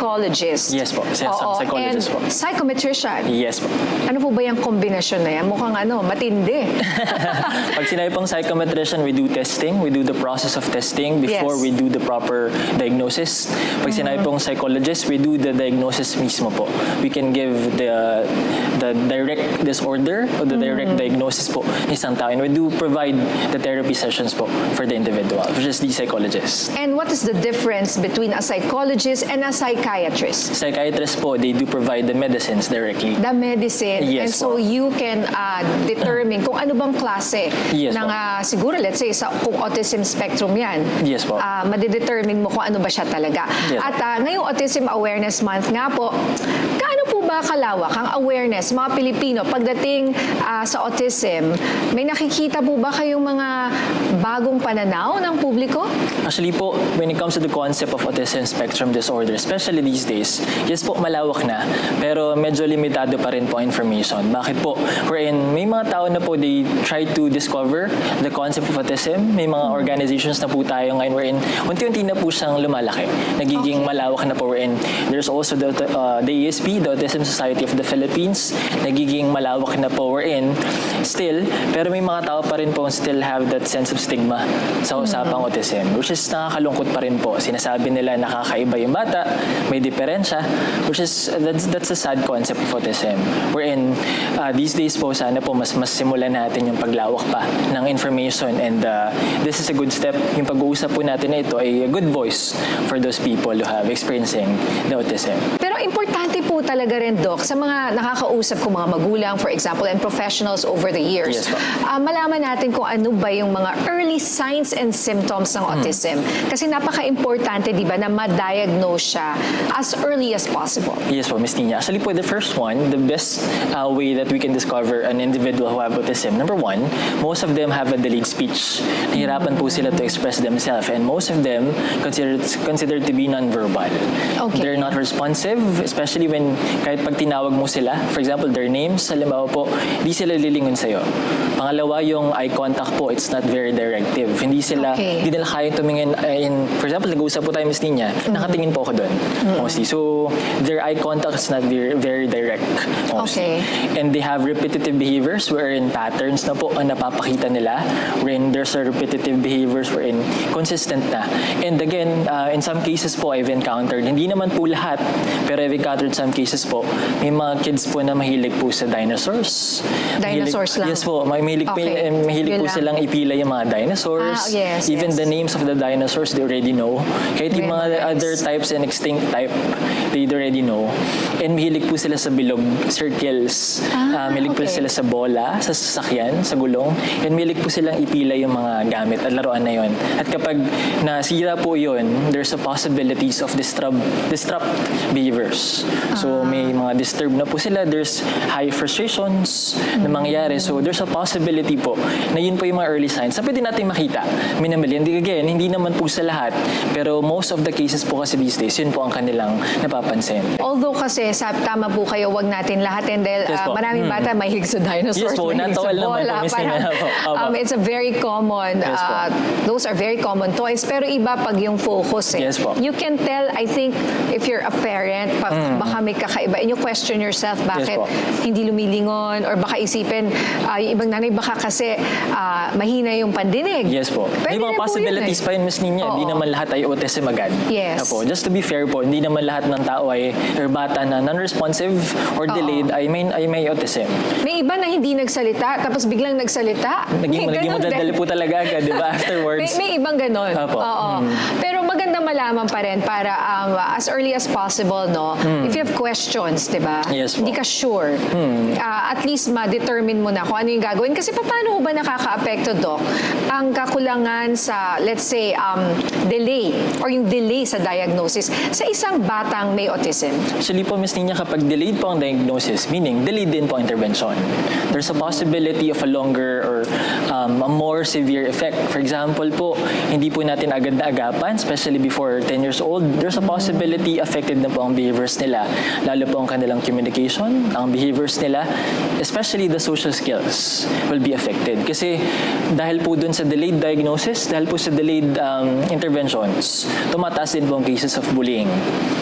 psychologist. Yes po, psychologist po. And psychometrician. Yes po. Ano po ba yung kombinasyon na yan? Mukhang matindi. Pag sinabi pong psychometrician, we do testing. We do the process of testing before we do the proper diagnosis. Pag sinabi pong psychologist, we do the diagnosis mismo po. We can give the direct disorder or the direct diagnosis po ng isang tao. And we do provide the therapy sessions po for the individual, which is the psychologist. And what is the difference between a psychologist and a psychiatrist? Psychiatrists po, they do provide the medicines directly. The medicine. Yes and so po. you can determine kung ano bang klase ng siguro, let's say, kung autism spectrum yan. Yes po. Madidetermine mo kung ano ba siya talaga. Yes. At ngayong Autism Awareness Month nga po, kaano po ba kalawak ang awareness mga Pilipino pagdating sa autism? May nakikita po ba kayong mga bagong pananaw ng publiko? Actually po, when it comes to the concept of autism spectrum disorder, especially these days, yes po, malawak na, pero medyo limitado pa rin po information. Bakit po? Wherein may mga tao na po, they try to discover the concept of autism. May mga organizations na po tayo ngayon wherein unti-unti na po siyang lumalaki. Nagiging malawak na po wherein there's also the ASP, the Autism Society of the Philippines, nagiging malawak na po wherein still, pero may mga tao pa rin po still have that sense of stigma sa usapang autism, which is nakakalungkot pa rin po. Sinasabi nila nakakaiba yung bata, may diferensya, which is that's a sad concept of autism. Wherein these days po sana po mas simulan natin yung paglawak pa ng information, and this is a good step. Yung pag-uusap po natin na ito ay a good voice for those people who have experiencing the autism. Pero importante po talaga rin, Doc, sa mga nakakausap ko mga magulang, for example, and professionals over the years, Yes, po. Malaman natin kung ano ba yung mga early signs and symptoms ng autism. Kasi napaka-importante, di ba, na ma-diagnose siya as early as possible. Yes po, Ms. Nina. Actually po, the first one, the best way that we can discover an individual who have autism, number one, most of them have a delayed speech. Nahirapan po sila to express themselves, and most of them considered to be non-verbal. Okay. They're not responsive, especially when kahit pag tinawag mo sila, for example, their names, halimbawa po, hindi sila lilingon sa'yo. Pangalawa, yung eye contact po, it's not very directive. Hindi nila kaya tumingin, for example, nag-uusap po tayo, Ms. Nina, nakatingin po ako doon, mostly. So, their eye contact is not very direct, mostly. Okay. And they have repetitive behaviors wherein patterns na po ang napapakita nila, wherein there's a repetitive behaviors wherein consistent na. And again, in some cases po, I've encountered, hindi naman po lahat, pero I've encountered some cases po, may mga kids po na mahilig po sa dinosaurs. Dinosaurs lang? Yes po, mahilig po silang ipila yung mga dinosaurs. Even the names of the dinosaurs, they already know. Kahit yung mga other types and extinct type, they already know. And mahilig po sila sa bilog, circles. Mahilig po sila sa bola, sa sasakyan, sa gulong. And mahilig po silang ipila yung mga gamit at laruan na yon. At kapag nasira po yun, there's a possibilities of disrupt behaviors. So may mga disturb na po sila, there's high frustrations na mangyayari. So there's a possibility po na yun po yung mga early signs na pwede natin makita. Minimally. And again, hindi naman po sa lahat, pero most of the cases po kasi these days, yun po ang kanilang napapansin. Although kasi, tama po kayo, wag natin lahatin dahil maraming bata mahilig sa dinosaurs, yes po, mahilig sa bola. It's a very common, those are very common toys, pero iba pag yung focus. Yes po. You can tell, I think, if you're a parent, baka may kakaiba, and you question yourself, bakit hindi lumilingon, or baka isipin, yung ibang nanay, baka kasi mahina yung pandinig. Yes po. May mga possibilities pa yun, Ms. Nina. Hindi naman lahat ay autism agad. Yes. Opo. Just to be fair po, hindi naman lahat ng tao or bata na non-responsive or delayed ay may autism. May iba na hindi nagsalita, tapos biglang nagsalita. Naging madadali po talaga agad, di ba? Afterwards. May ibang ganon. Pero maganda malaman pa rin para as early as possible, no? If you have questions, di ba? Yes po. Hindi ka sure. At least ma-determine mo na kung ano yung gagawin. Kasi paano ba nakaka-apekto, Doc, ang kakulangan sa, let's say, delay or yung delay sa diagnosis sa isang batang may autism? Actually po, Ms. Nina, kapag delayed po ang diagnosis, meaning delayed din po ang intervention, there's a possibility of a longer or a more severe effect. For example po, hindi po natin agad na agapan, especially before 10 years old, there's a possibility affected na po ang behaviors nila, lalo po ang kanilang communication, ang behaviors nila, especially the social skills will be affected. Kasi dahil po dun sa delayed diagnosis, dahil po sa delayed interventions, tumataas din po ang cases of bullying.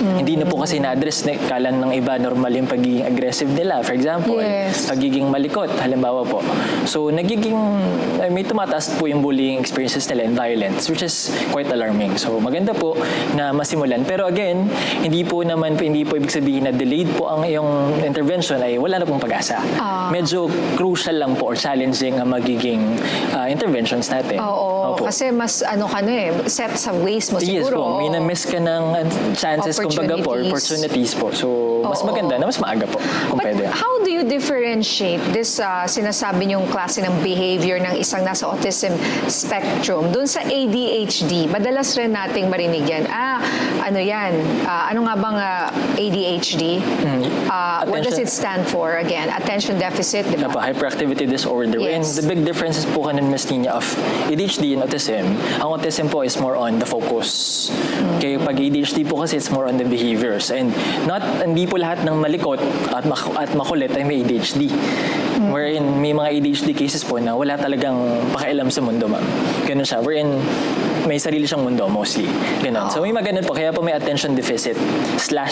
Hindi na po kasi na-address, kala ng iba normal yung pagiging aggressive nila. For example, pagiging malikot, halimbawa po. So may tumataas po yung bullying experiences nila and violence, which is quite alarming. So maganda po na masimulan. Pero again, hindi po ibig sabihin na delayed po ang iyong intervention ay wala na pong pag-asa. Medyo crucial lang po or challenging ang magiging interventions natin. Oo, kasi mas set sa ways mo Yes siguro. po, may na-miss ka ng chances kumbaga po, opportunities po. So mas maganda na mas maaga po kung But pwede. how do you differentiate this sinasabi niyong klase ng behavior ng isang nasa autism spectrum dun sa ADHD? Madalas rin nating marinig yan. Ano nga bang ADHD? What does it stand for again? Attention deficit, di ba? Hyperactivity disorder. Yes. And the big differences po kanin, Ms. Nina, of ADHD and autism. Ang autism po is more on the focus. Kaya pag ADHD po kasi it's more on the behaviors. And hindi po lahat ng malikot at makulit ay may ADHD. Wherein may mga ADHD cases po na wala talagang pakialam sa mundo, ma'am. Ganun siya. Wherein may sarili siyang mundo mostly. Ganun. So may maganon po. Kaya po may attention deficit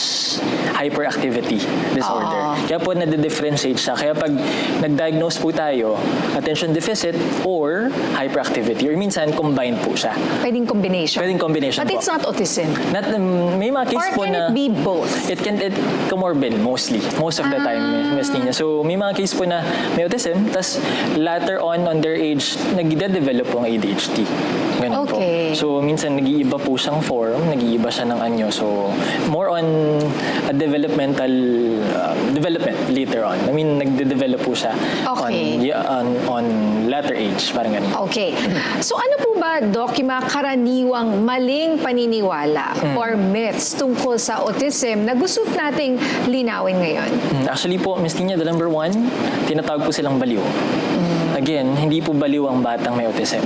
/ hyperactivity disorder. Kaya po nade-differentiate siya. Kaya pag nag-diagnose po tayo, attention deficit or hyperactivity. Or minsan, combined po siya. Pwedeng combination. Pwedeng combination But po. it's not autism. May mga case Or po can na it be both? It comorbid mostly. Most of the time, Ms. Nina. So may mga case po na may autism, tas later on their age, nag-develop po ang ADHD. Ganun po. So minsan nag-iiba po siyang form, nag-iiba siya ng anyo. So more on a development later on. I mean, nagde-develop po siya on later age, parang ganun. Okay. So ano po ba, Doc, yung mga karaniwang maling paniniwala or myths tungkol sa autism na gusto nating linawin ngayon? Actually po, Ms. Nina, the number one, tinatawag po silang baliw. Again, hindi po baliw ang batang may autism.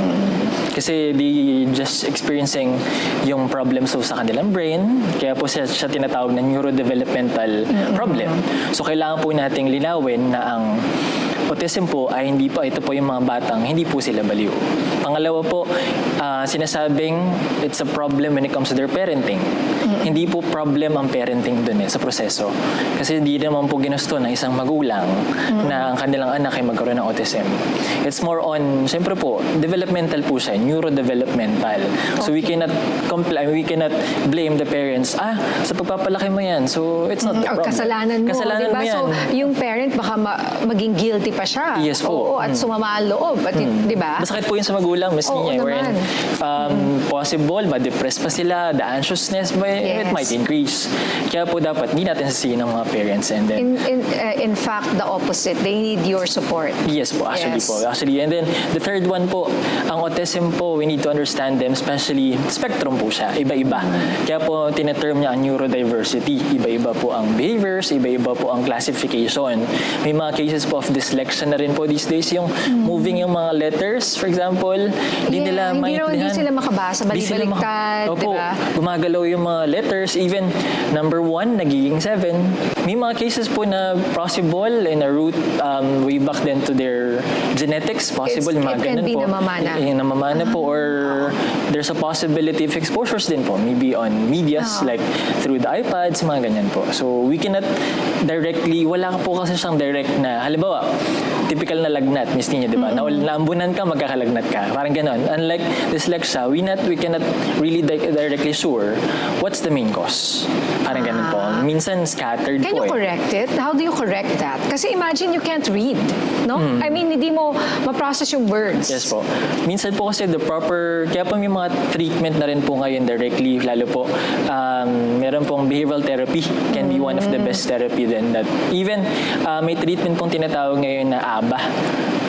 Kasi they just experiencing yung problems sa kanilang brain, kaya po siya tinatawag na neurodevelopmental problem. So kailangan po nating linawin na ang autism po ay ito po yung mga batang hindi po sila baliw. Pangalawa po, sinasabing it's a problem when it comes to their parenting. Hindi po problem ang parenting dun sa proseso. Kasi hindi naman po ginusto ng isang magulang na ang kanilang anak ay magkaroon ng autism. It's more on, siyempre po, developmental po siya, neurodevelopmental. So we cannot blame the parents, sa pagpapalaki mo yan. So it's not the problem. Kasalanan mo, Kasalanan diba? mo yan. So yung parent baka maging guilty pa siya. Yes po. Oo, at sumama ang loob. At, di ba? Masakit po yun sa magulang, Ms. Nina. Wherein possible, ma-depress pa sila, the anxiousness, it might increase. Kaya po dapat, hindi natin sisihin ng mga parents. And then, In fact, the opposite. They need your support. yes po, actually po. Actually, and then, the third one po, ang autism po, we need to understand them, especially, spectrum po siya, iba-iba. Kaya po, tineterm niya ang neurodiversity. Iba-iba po ang behaviors, iba-iba po ang classification. May mga cases po of dyslexia na rin po these days, yung moving yung mga letters, for example, hindi nila maintindihan. Hindi sila makabasa, balik-baliktad, Opo, diba? gumagalaw yung mga letters, even number 1, nagiging 7. May mga cases po na possible in a root way back then to their genetics, possible, mga It can ganun be po. namamana. Namamana po, or there's a possibility of exposures din po, maybe on medias, like through the iPads, mga ganyan po. So we cannot directly, wala po kasi siyang direct na, halimbawa, typical na lagnat, Miss Nina, di ba? Naambunan ka, magkakalagnat ka. Parang ganon. Unlike dyslexia, we cannot really directly sure what's the main cause. Parang ganon po. Minsan scattered Can po you correct it? How do you correct that? Kasi imagine you can't read, no? I mean, hindi mo ma-process yung words. Yes po. Minsan po kasi kaya po may mga treatment na rin po ngayon directly, lalo po, meron pong behavioral therapy can be one of the best therapy then that. Even may treatment pong tinatawag ngayon tayo na ABA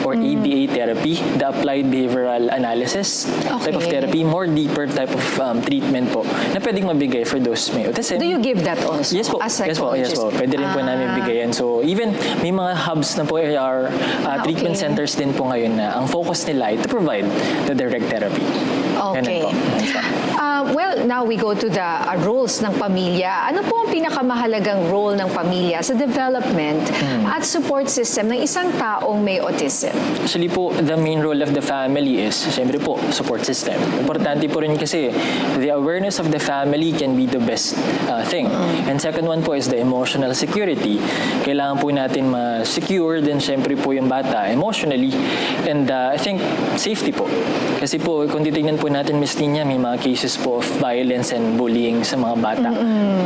or ABA therapy, the Applied Behavioral Analysis type of Okay. therapy, more deeper type of treatment po na pwedeng mabigay for those may autism. Do you give that also? Yes po. As Yes po. Yes po. Pwede rin po namin bigyan. So even may mga hubs na po are treatment okay. centers din po ngayon na ang focus nila ay to provide the direct therapy. Ganun Okay. po. Yes po. Well, now we go to the roles ng pamilya. Ano po ang pinakamahalagang role ng pamilya sa development at support system ng isang taong may autism? Actually po, the main role of the family is, siyempre po, support system. Importante po rin kasi the awareness of the family can be the best thing. And second one po is the emotional security. Kailangan po natin ma-secure din siyempre po yung bata emotionally. And I think safety po. Kasi po, kung titignan po natin, Miss Nina, may mga cases po of violence and bullying sa mga bata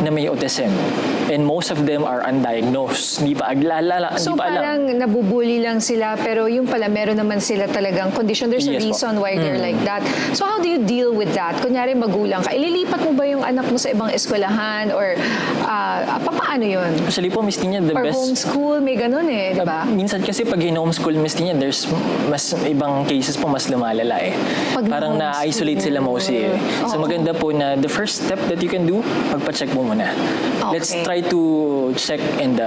na may autism. And most of them are undiagnosed. Hindi pa aglala, So hindi pa alam. parang nabubuli lang sila pero yung pala meron naman sila talagang condition. There's a Yes po. reason why they're like that. So how do you deal with that? Kunyari magulang ka, ililipat mo ba yung anak mo sa ibang eskwelahan or paano yun? Actually po, Miss Nina, the Or best... homeschool, may ganun eh, di ba? Minsan kasi pag in-homeschool, Miss Nina, there's mas ibang cases po mas lumalala eh. Pag Parang na-homeschool. na-isolate sila mostly eh. So Oo. maganda po na the first step that you can do, magpa-check mo muna. Let's Okay. try to check and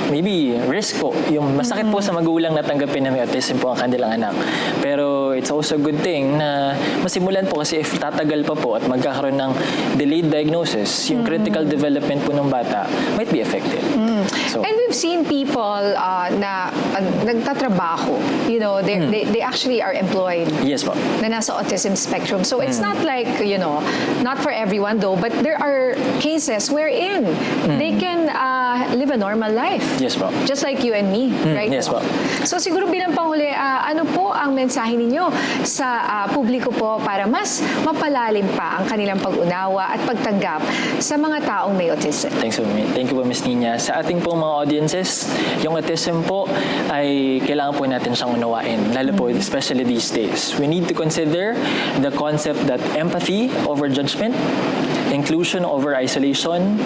maybe risk po. Yung masakit po sa magulang na tanggapin na may autism po ang kanilang anak. Pero it's also a good thing na masimulan po kasi if tatagal pa po at magkakaroon ng delayed diagnosis, yung critical development po ng bata might be affected. So, And we've seen people na nagtatrabaho. You know, they actually are employed yes po. na nasa autism spectrum. So it's not like, you know, not for everyone though, but there are cases wherein they can live a normal life. Yes po. Just like you and me, right? yes po. So siguro bilang panghuli, ano po ang mensahe ninyo sa publiko po para mas mapalalim pa ang kanilang pag-unawa at pagtanggap sa mga taong may autism? Thank you po, Ms. Nina. Sa ating pong mga audiences, yung autism po ay kailangan po natin siyang unawain, lalo po especially these days. We need to consider the concept that empathy over judgment, inclusion over isolation,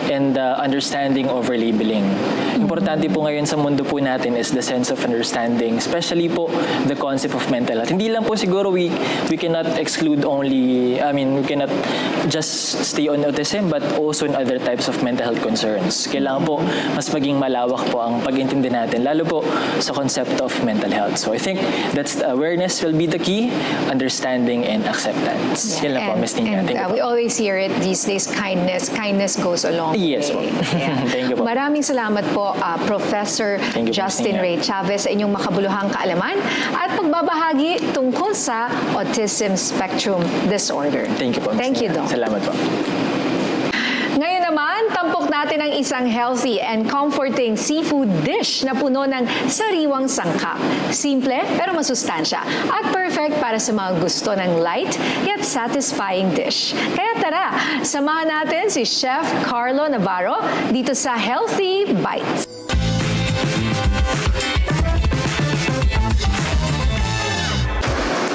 and understanding over labeling. Importante po ngayon sa mundo po natin is the sense of understanding, especially po the concept of mental health. Hindi lang po siguro we cannot exclude only, we cannot just stay on autism, but also in other types of mental health concerns. Kailangan po mas maging malawak po ang pag-intindi natin, lalo po sa concept of mental health. So I think that's awareness will be the key, understanding and acceptance. Yan lang po, Ms. Nina. And Thank you po. we always hear it these days, kindness goes a long way. Yes po. Yeah. Thank you po. Maraming salamat po, Professor Thank you po, Justin Ms. Nina. Ray Chavez, sa inyong makabuluhang kaalaman at pagbabahagi tungkol sa autism spectrum disorder. Thank you po, Ms. Thank you, Nina. Doc. Salamat po. Ngayon naman, tampok natin ang isang healthy and comforting seafood dish na puno ng sariwang sangkap. Simple pero masustansya at perfect para sa mga gusto ng light yet satisfying dish. Kaya tara, samahan natin si Chef Carlo Navarro dito sa Healthy Bites.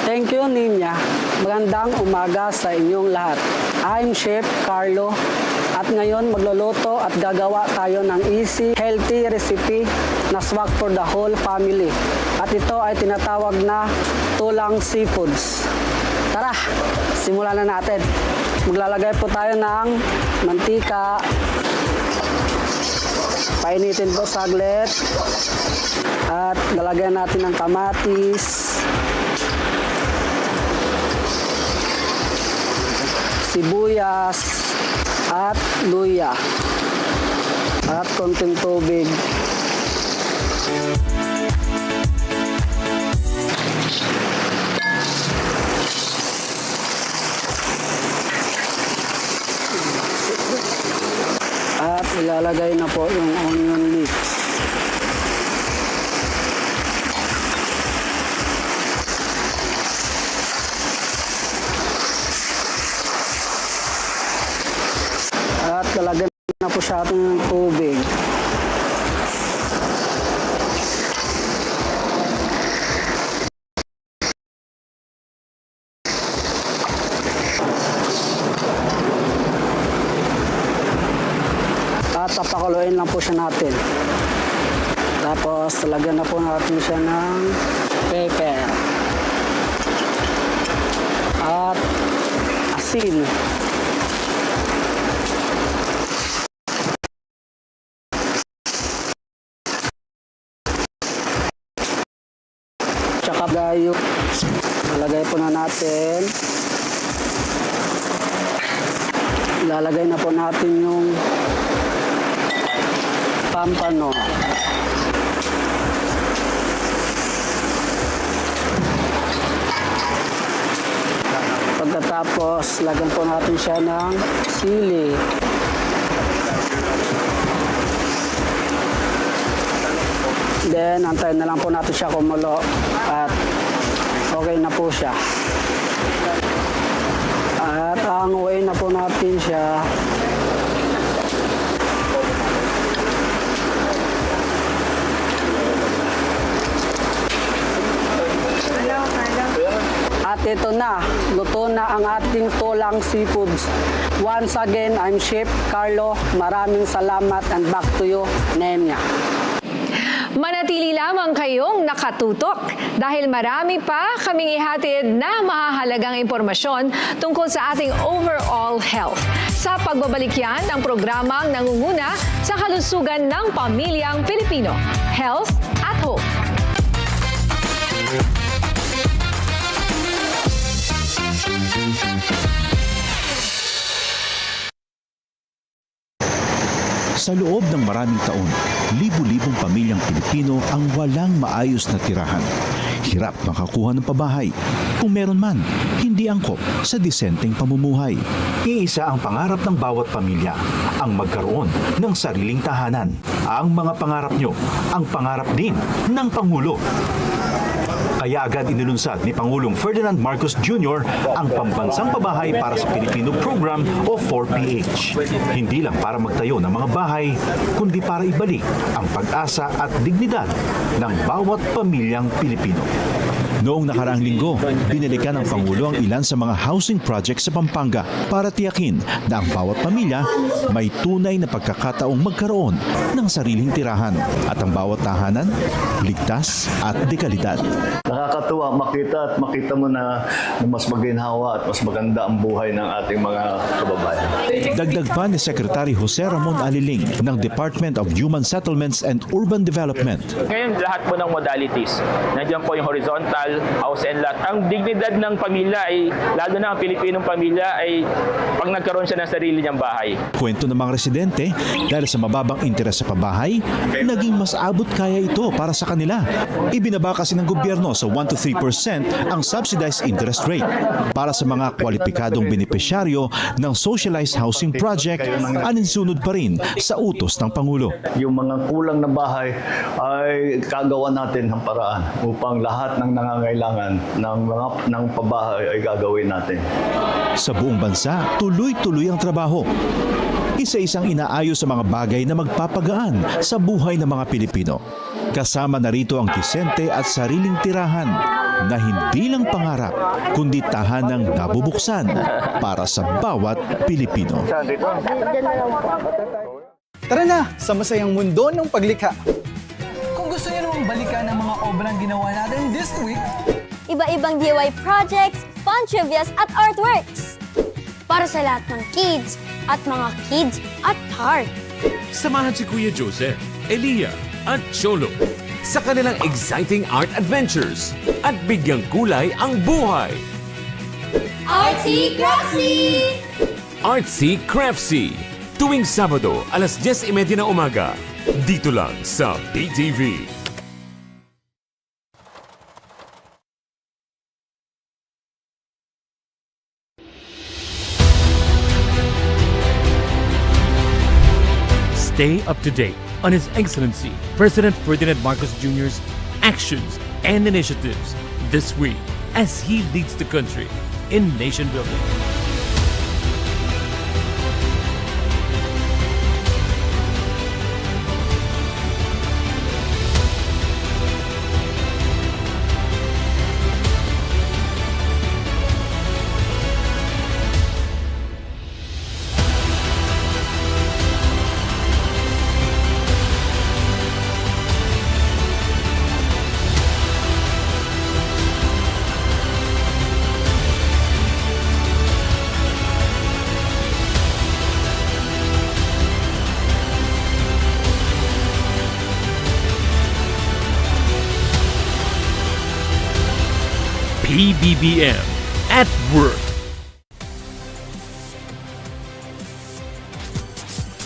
Thank you, Nina. Magandang umaga sa inyong lahat. I'm Chef Carlo at ngayon magluluto at gagawa tayo ng easy, healthy recipe na swak for the whole family. At ito ay tinatawag na tulang seafoods. Tara, simulan na natin. Maglalagay po tayo ng mantika. Painitin po saglit. At lalagyan natin ng kamatis, sibuyas at luya at konting tubig. At ilalagay na po yung onion leeks. At lalagyan na po siya ng tubig. At papakuluin lang po siya natin. Tapos, lagyan na po natin siya ng pepper. At asin. Tsaka gayo. Lalagay po na natin. Ilalagay na po natin yung pampano. Pagkatapos, lagyan po natin siya ng sili. Then, antayin na lang po natin siya kumulo at okay na po siya. At hanguin na po natin siya. At ito na, luto na ang ating tulang seafoods. Once again, I'm Chef Carlo. Maraming salamat and back to you, Nenya. Manatili lamang kayong nakatutok dahil marami pa kaming ihatid na mahahalagang impormasyon tungkol sa ating overall health. Sa pagbabalik yan ng programang nangunguna sa kalusugan ng pamilyang Pilipino, Health at Hope. Sa loob ng maraming taon, libu-libong pamilyang Pilipino ang walang maayos na tirahan. Hirap makakuha ng pabahay. Kung meron man, hindi angkop sa disenteng pamumuhay. Iisa ang pangarap ng bawat pamilya, ang magkaroon ng sariling tahanan. Ang mga pangarap nyo, ang pangarap din ng Pangulo. Kaya agad inilunsad ni Pangulong Ferdinand Marcos Jr. ang pambansang pabahay para sa Pilipino Program o 4PH. Hindi lang para magtayo ng mga bahay, kundi para ibalik ang pag-asa at dignidad ng bawat pamilyang Pilipino. Noong nakaraang linggo, binalikan ng Pangulo ang ilan sa mga housing projects sa Pampanga para tiyakin na ang bawat pamilya may tunay na pagkakataong magkaroon ng sariling tirahan at ang bawat tahanan ligtas at dekalidad. Nakakatuwa makita mo na mas maginhawa at mas maganda ang buhay ng ating mga kababayan. Dagdag pa ni Secretary Jose Ramon Aliling ng Department of Human Settlements and Urban Development. Ngayon, lahat po ng modalities. Nandiyan po yung horizontal, house and lot. Ang dignidad ng pamilya ay, lalo na ang Pilipinong pamilya, ay pag nagkaroon siya ng sarili niyang bahay. Kwento ng mga residente, dahil sa mababang interes sa pabahay, naging mas abot kaya ito para sa kanila. Ibinaba kasi ng gobyerno sa 1 to 3% ang subsidized interest rate. Para sa mga kwalipikadong benepisyaryo ng socialized housing project, aninsunod pa rin sa utos ng Pangulo. Yung mga kulang na bahay ay kagawa natin ng paraan upang lahat ng nangangailangan ng pabahay ay gagawin natin. Sa buong bansa, tuloy-tuloy ang trabaho. Isa-isang inaayos sa mga bagay na magpapagaan sa buhay ng mga Pilipino. Kasama na rito ang disente at sariling tirahan na hindi lang pangarap, kundi tahanang nabubuksan para sa bawat Pilipino. Tara na sa masayang mundo ng paglikha. Kung gusto niyo namang balikan ang mga obrang ginawa natin this week, iba-ibang DIY projects, fun trivias at artworks. Para sa lahat ng kids at mga kids at heart. Samahan si Kuya Jose, Elia at Cholo sa kanilang exciting art adventures at bigyang kulay ang buhay. Artsy Craftsy! Artsy Craftsy, tuwing Sabado alas 10:30 ng umaga, dito lang sa PTV. Stay up to date on His Excellency President Ferdinand Marcos Jr.'s actions and initiatives this week as he leads the country in nation building. PBBM at Work.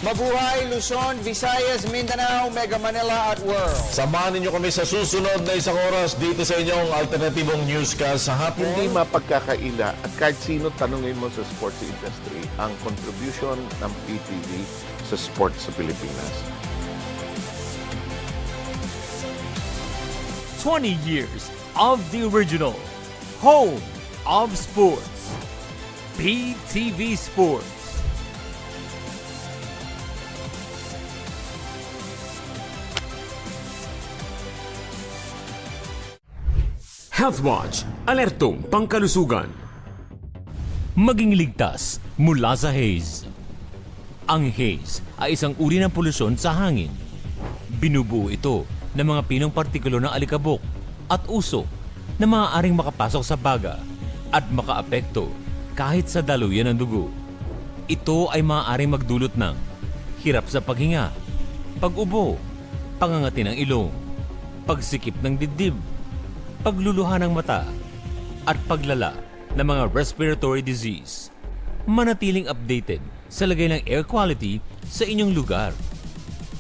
Mabuhay Luzon, Visayas, Mindanao, Mega Manila at World. Samahan ninyo kami sa susunod na isang oras dito sa inyong alternatibong newscast sa hapon. Hindi mapagkakaila at kahit sino tanungin mo sa sports industry ang contribution ng PTV sa sports sa Pilipinas. 20 years of the original home of sports. PTV Sports. Healthwatch, alertong pangkalusugan. Maging ligtas mula sa haze. Ang haze ay isang uri ng polusyon sa hangin. Binubuo ito ng mga pinong partikulo ng alikabok at usok na maaaring makapasok sa baga at makaapekto kahit sa daluyan ng dugo. Ito ay maaaring magdulot ng hirap sa paghinga, pag-ubo, pangangati ng ilong, pagsikip ng dibdib, pagluluha ng mata, at paglala ng mga respiratory disease. Manatiling updated sa lagay ng air quality sa inyong lugar.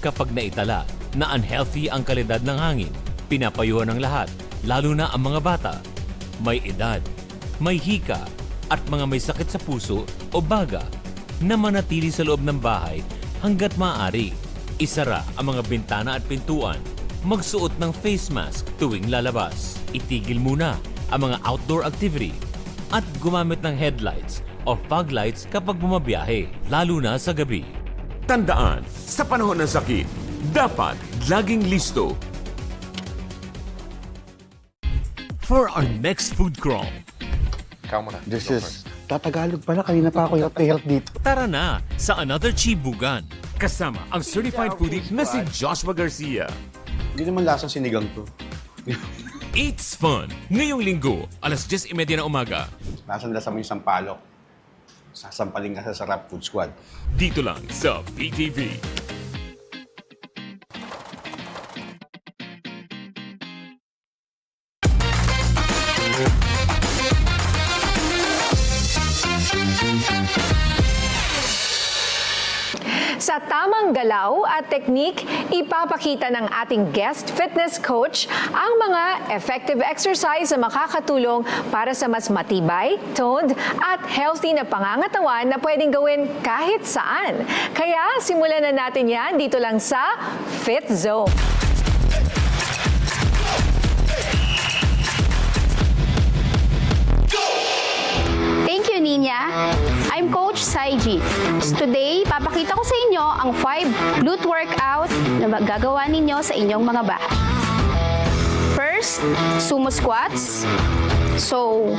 Kapag naitala na unhealthy ang kalidad ng hangin, pinapayuhan ng lahat, lalo na ang mga bata, may edad, may hika, at mga may sakit sa puso o baga na manatili sa loob ng bahay hanggat maaari. Isara ang mga bintana at pintuan. Magsuot ng face mask tuwing lalabas. Itigil muna ang mga outdoor activity at gumamit ng headlights o fog lights kapag bumabiyahe, lalo na sa gabi. Tandaan, sa panahon ng sakit, dapat laging listo. For our next food crawl, This is Tatagalog pala, kanina pa ako yung help dito. tara na sa another Chibugan. Kasama ang certified foodie na si Joshua Garcia. Hindi naman lasang sinigang to. It's fun! Ngayong linggo, alas 10:30 ng umaga. Lasang-lasa mo yung sampalok. Sasampaling ka sa Sarap Food Squad. Dito lang sa PTV. Sa tamang galaw at teknik, ipapakita ng ating guest fitness coach ang mga effective exercise na makakatulong para sa mas matibay, toned at healthy na pangangatawan na pwedeng gawin kahit saan. Kaya simulan na natin yan dito lang sa Fit Zone. Thank you, Nina. I'm Coach Saiji. Today, papakita ko sa inyo ang 5 glute workout na magagawa ninyo sa inyong mga bahay. First, sumo squats. So,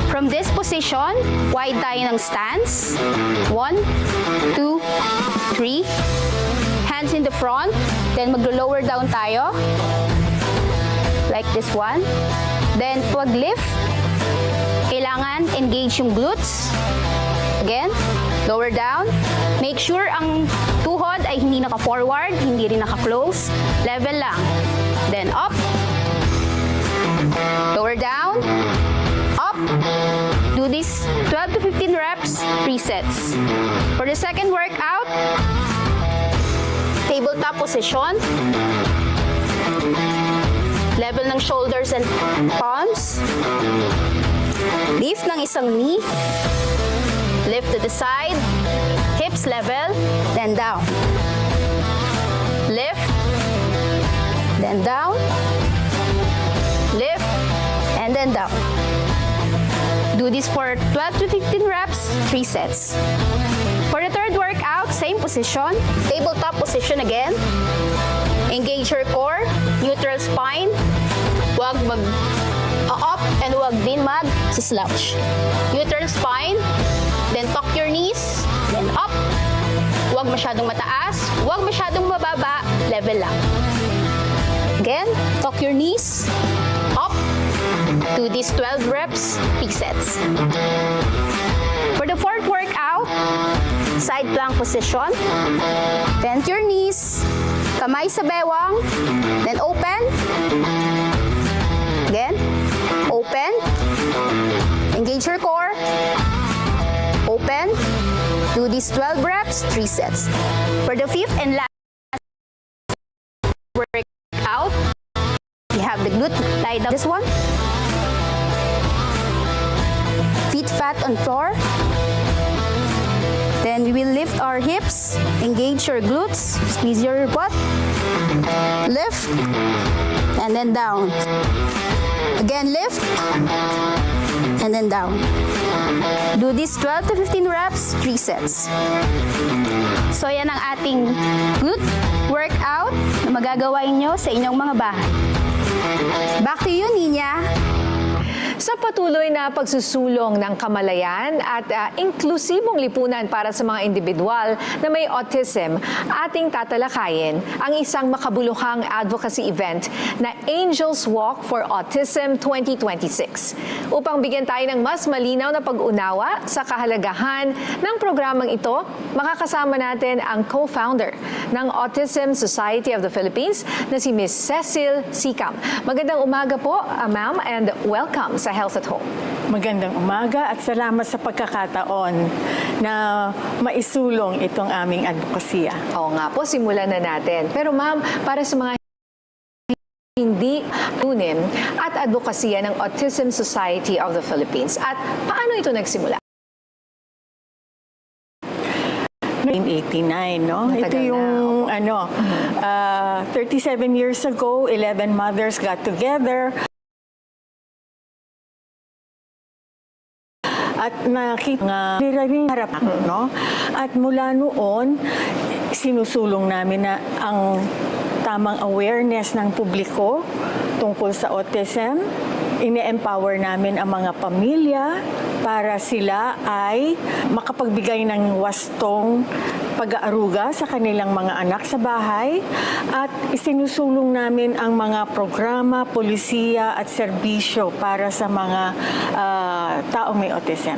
from this position, wide tayo ng stance. 1, 2, 3. Hands in the front. Then, maglo-lower down tayo. Like this one. Then, wag lift. Kailangan engage yung glutes. Again, lower down. Make sure ang tuhod ay hindi naka-forward, hindi rin naka-close. Level lang. Then up. Lower down. Up. Do this 12 to 15 reps, 3 sets. For the second workout, tabletop position. Level ng shoulders and palms. Lift ng isang knee. Lift to the side. Hips level. Then down. Lift. Then down. Lift. And then down. Do this for 12 to 15 reps, 3 sets. For the third workout, same position. Tabletop position again. Engage your core. Neutral spine. Huwag up and huwag din mag-slouch. Neutral spine, then tuck your knees, then up. Huwag masyadong mataas, huwag masyadong mababa, level lang. Again, tuck your knees, up. Do these 12 reps, 3 sets. For the fourth workout, side plank position. Bend your knees, kamay sa bewang, then open. Again, open, Engage your core. Open. Do these 12 reps, 3 sets. For the 5th and last workout, we have the glute lie down. This one. Feet flat on floor. Then we will lift our hips, engage your glutes, squeeze your butt, lift, and then down. Again, lift, and then down. Do this 12 to 15 reps, 3 sets. So yan ang ating glute workout na magagawa nyo sa inyong mga bahay. Back to you, Nina. Sa patuloy na pagsusulong ng kamalayan at inklusibong lipunan para sa mga individual na may autism, ating tatalakayin ang isang makabuluhang advocacy event na Angels Walk for Autism 2026. Upang bigyan tayo ng mas malinaw na pag-unawa sa kahalagahan ng programang ito, makakasama natin ang co-founder ng Autism Society of the Philippines na si Ms. Cecil Sikam. Magandang umaga po, ma'am, and welcome sa Health at Home. Magandang umaga at salamat sa pagkakataon na maisulong itong aming advokasya. Oo nga po, simulan na natin. Pero ma'am, para sa mga hindi tunin at advokasya ng Autism Society of the Philippines, at paano ito nagsimula? 1989, no? Ito yung 37 years ago, 11 mothers got together. At nakita nga rin harap, no? At mula noon, sinusulong namin na ang tamang awareness ng publiko tungkol sa autism. Ine-empower namin ang mga pamilya para sila ay makapagbigay ng wastong pag-aaruga sa kanilang mga anak sa bahay at isinusulong namin ang mga programa, polisiya at serbisyo para sa mga taong may autism.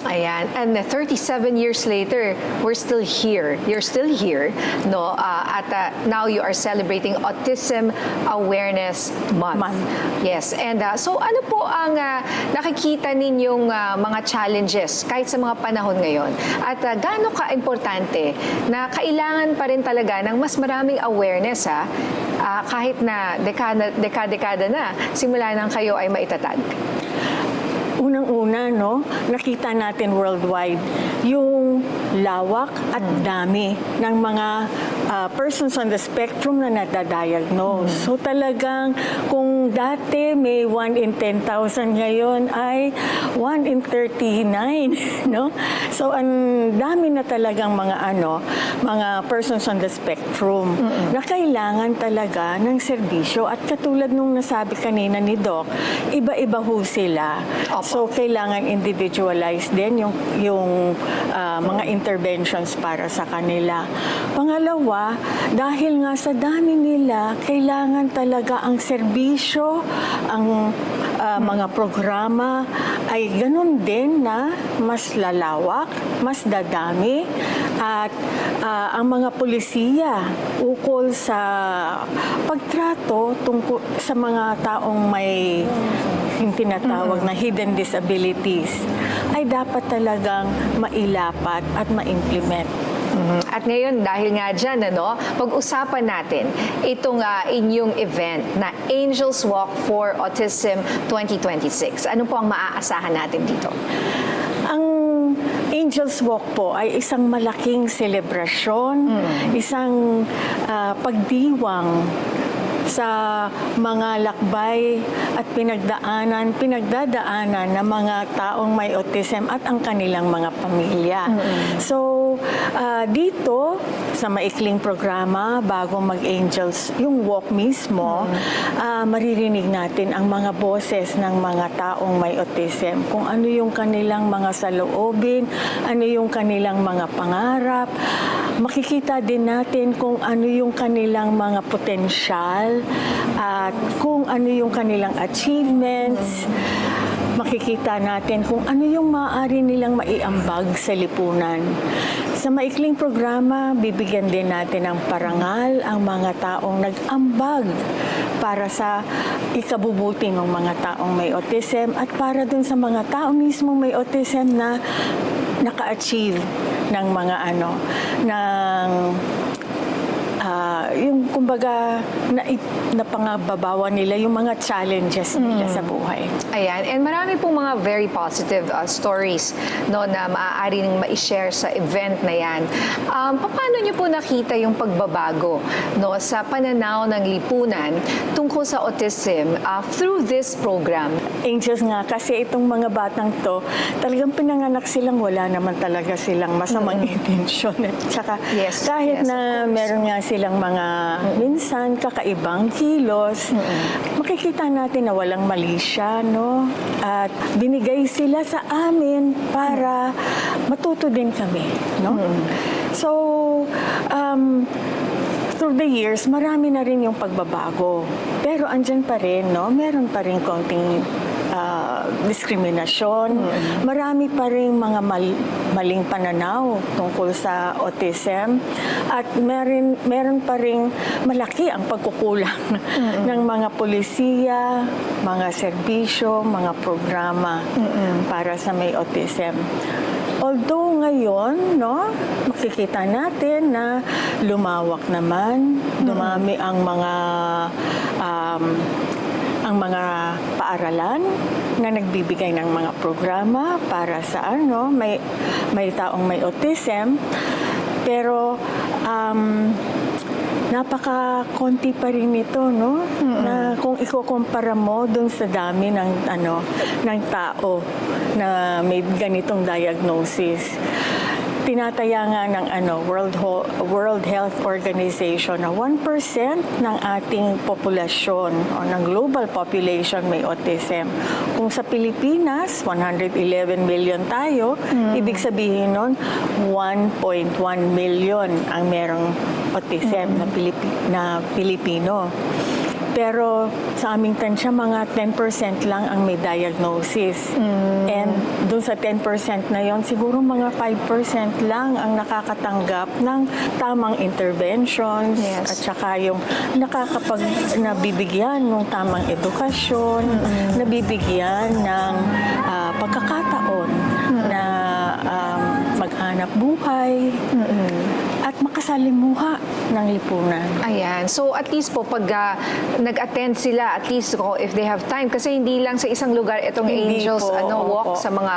Ayan, and 37 years later, we're still here. You're still here, no? At now you are celebrating Autism Awareness Month. Yes, and so ano po ang nakikita ninyong mga challenges kahit sa mga panahon ngayon? At gaano ka-importante na kailangan pa rin talaga ng mas maraming awareness kahit na dekada na simula nang kayo ay maitatag? Unang-una, no, nakita natin worldwide yung lawak at dami ng mga persons on the spectrum na nadadiagnose. So talagang kung dati may 1 in 10,000 ngayon ay 1 in 39, no? So ang dami na talagang mga persons on the spectrum na kailangan talaga ng serbisyo at katulad nung nasabi kanina ni Doc, iba-iba ho sila. So kailangan individualized din yung mga interventions para sa kanila. Pangalawa, dahil nga sa dami nila, kailangan talaga ang serbisyo, ang mga programa ay ganun din na mas lalawak, mas dadami at ang mga polisiya ukol sa pagtrato tungkol sa mga taong may yung tinatawag na hidden disabilities ay dapat talagang mailapat at ma-implement. At ngayon, dahil nga dyan, pag-usapan natin itong inyong event na Angels Walk for Autism 2026. Ano po ang maaasahan natin dito? Ang Angels Walk po ay isang malaking selebrasyon, isang pagdiwang sa mga lakbay at pinagdadaanan ng mga taong may autism at ang kanilang mga pamilya. So, dito sa maikling programa, bago mag-Angels, yung walk mismo, maririnig natin ang mga boses ng mga taong may autism, kung ano yung kanilang mga saloobin, ano yung kanilang mga pangarap. Makikita din natin kung ano yung kanilang mga potensyal at kung ano yung kanilang achievements. Makikita natin kung ano yung maaari nilang maiambag sa lipunan. Sa maikling programa, bibigyan din natin ng parangal ang mga taong nag-ambag para sa ikabubuti ng mga taong may autism at para dun sa mga tao mismo may autism na naka-achieve ng mga yung kumbaga na pangababawan nila yung mga challenges nila sa buhay. Ayan, and marami pong mga very positive stories no, na maaari nang ma-share sa event na yan. Paano niyo po nakita yung pagbabago no, sa pananaw ng lipunan tungkol sa autism through this program? Angels nga, kasi itong mga batang to, talagang pinanganak silang wala naman talaga silang masamang intensyon. At saka kahit na meron nga silang mga minsan kakaibang kilos, makikita natin na walang mali siya, no? At binigay sila sa amin para matuto din kami, no? So, through the years, marami na rin yung pagbabago. Pero andyan pa rin, no? Meron pa rin konting diskriminasyon. Marami pa rin mga maling pananaw tungkol sa autism. At meron pa rin malaki ang pagkukulang ng mga polisiya, mga serbisyo, mga programa para sa may autism. Although ngayon, no, makikita natin na lumawak naman, dumami ang mga paaralan na nagbibigay ng mga programa para sa may taong may autism, pero napaka-konti pa rin ito, no? Na kung ikukumpara mo dun sa dami ng tao na may ganitong diagnosis. Tinataya nga ng World Health Organization na 1% ng ating populasyon o ng global population may autism. Kung sa Pilipinas, 111 million tayo, ibig sabihin nun 1.1 million ang merong autism na Pilipino. Pero sa aming tansya, mga 10% lang ang may diagnosis. And dun sa 10% na yon, siguro mga 5% lang ang nakakatanggap ng tamang interventions at saka yung nabibigyan ng tamang edukasyon, nabibigyan ng pagkakataon na maghanap buhay at makasalimuha ng lipunan. Ayan. So at least po pag nag-attend sila, at least if they have time, kasi hindi lang sa isang lugar itong Angels walk sa mga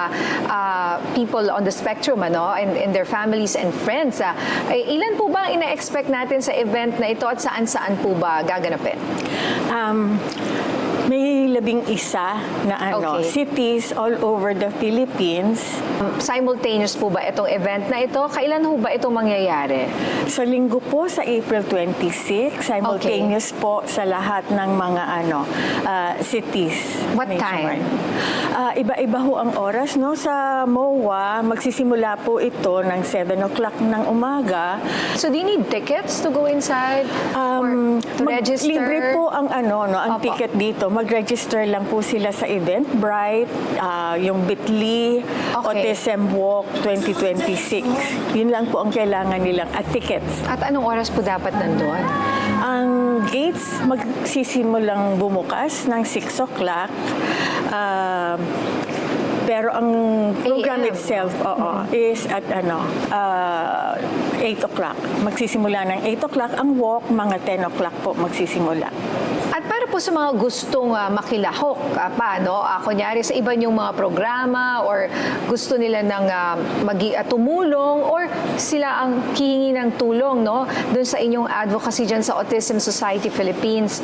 people on the spectrum and their families and friends. Ilan po ba ang ina-expect natin sa event na ito at saan-saan po ba gaganapin? May 11 na cities all over the Philippines. Simultaneous po ba itong event na ito? Kailan po ba itong mangyayari? Sa linggo po, sa April 26, simultaneous po sa lahat ng mga cities. What time? Iba-iba ho ang oras, no? Sa MOA, magsisimula po ito ng 7 o'clock ng umaga. So do you need tickets to go inside or to register? Libre po ang ang ticket dito. Mag-register lang po sila sa Eventbrite, yung Bit.ly, Autism Walk 2026. Yun lang po ang kailangan nilang at tickets. At anong oras po dapat nandun? Ang gates magsisimulang bumukas ng 6 o'clock. Pero ang program itself is at 8 o'clock. Magsisimula ng 8 o'clock. Ang walk, mga 10 o'clock po magsisimula. At para po sa mga gustong makilahok kunyari sa iba niyong mga programa or gusto nila ng tumulong or sila ang hihingi ng tulong doon sa inyong advocacy dyan sa Autism Society Philippines,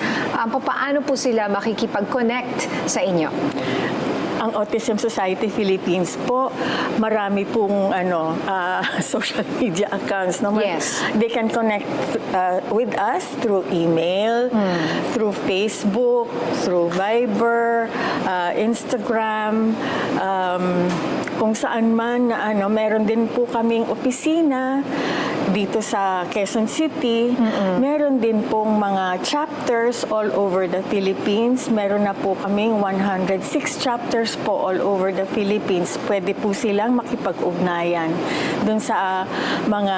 paano po sila makikipag-connect sa inyo? Ang Autism Society Philippines po, marami pong social media accounts. Yes. They can connect with us through email, through Facebook, through Viber, Instagram, kung saan man meron din po kaming opisina dito sa Quezon City, meron din pong mga chapters all over the Philippines. Meron na po kaming 106 chapters po all over the Philippines. Pwede po silang makipag-ugnayan dun sa mga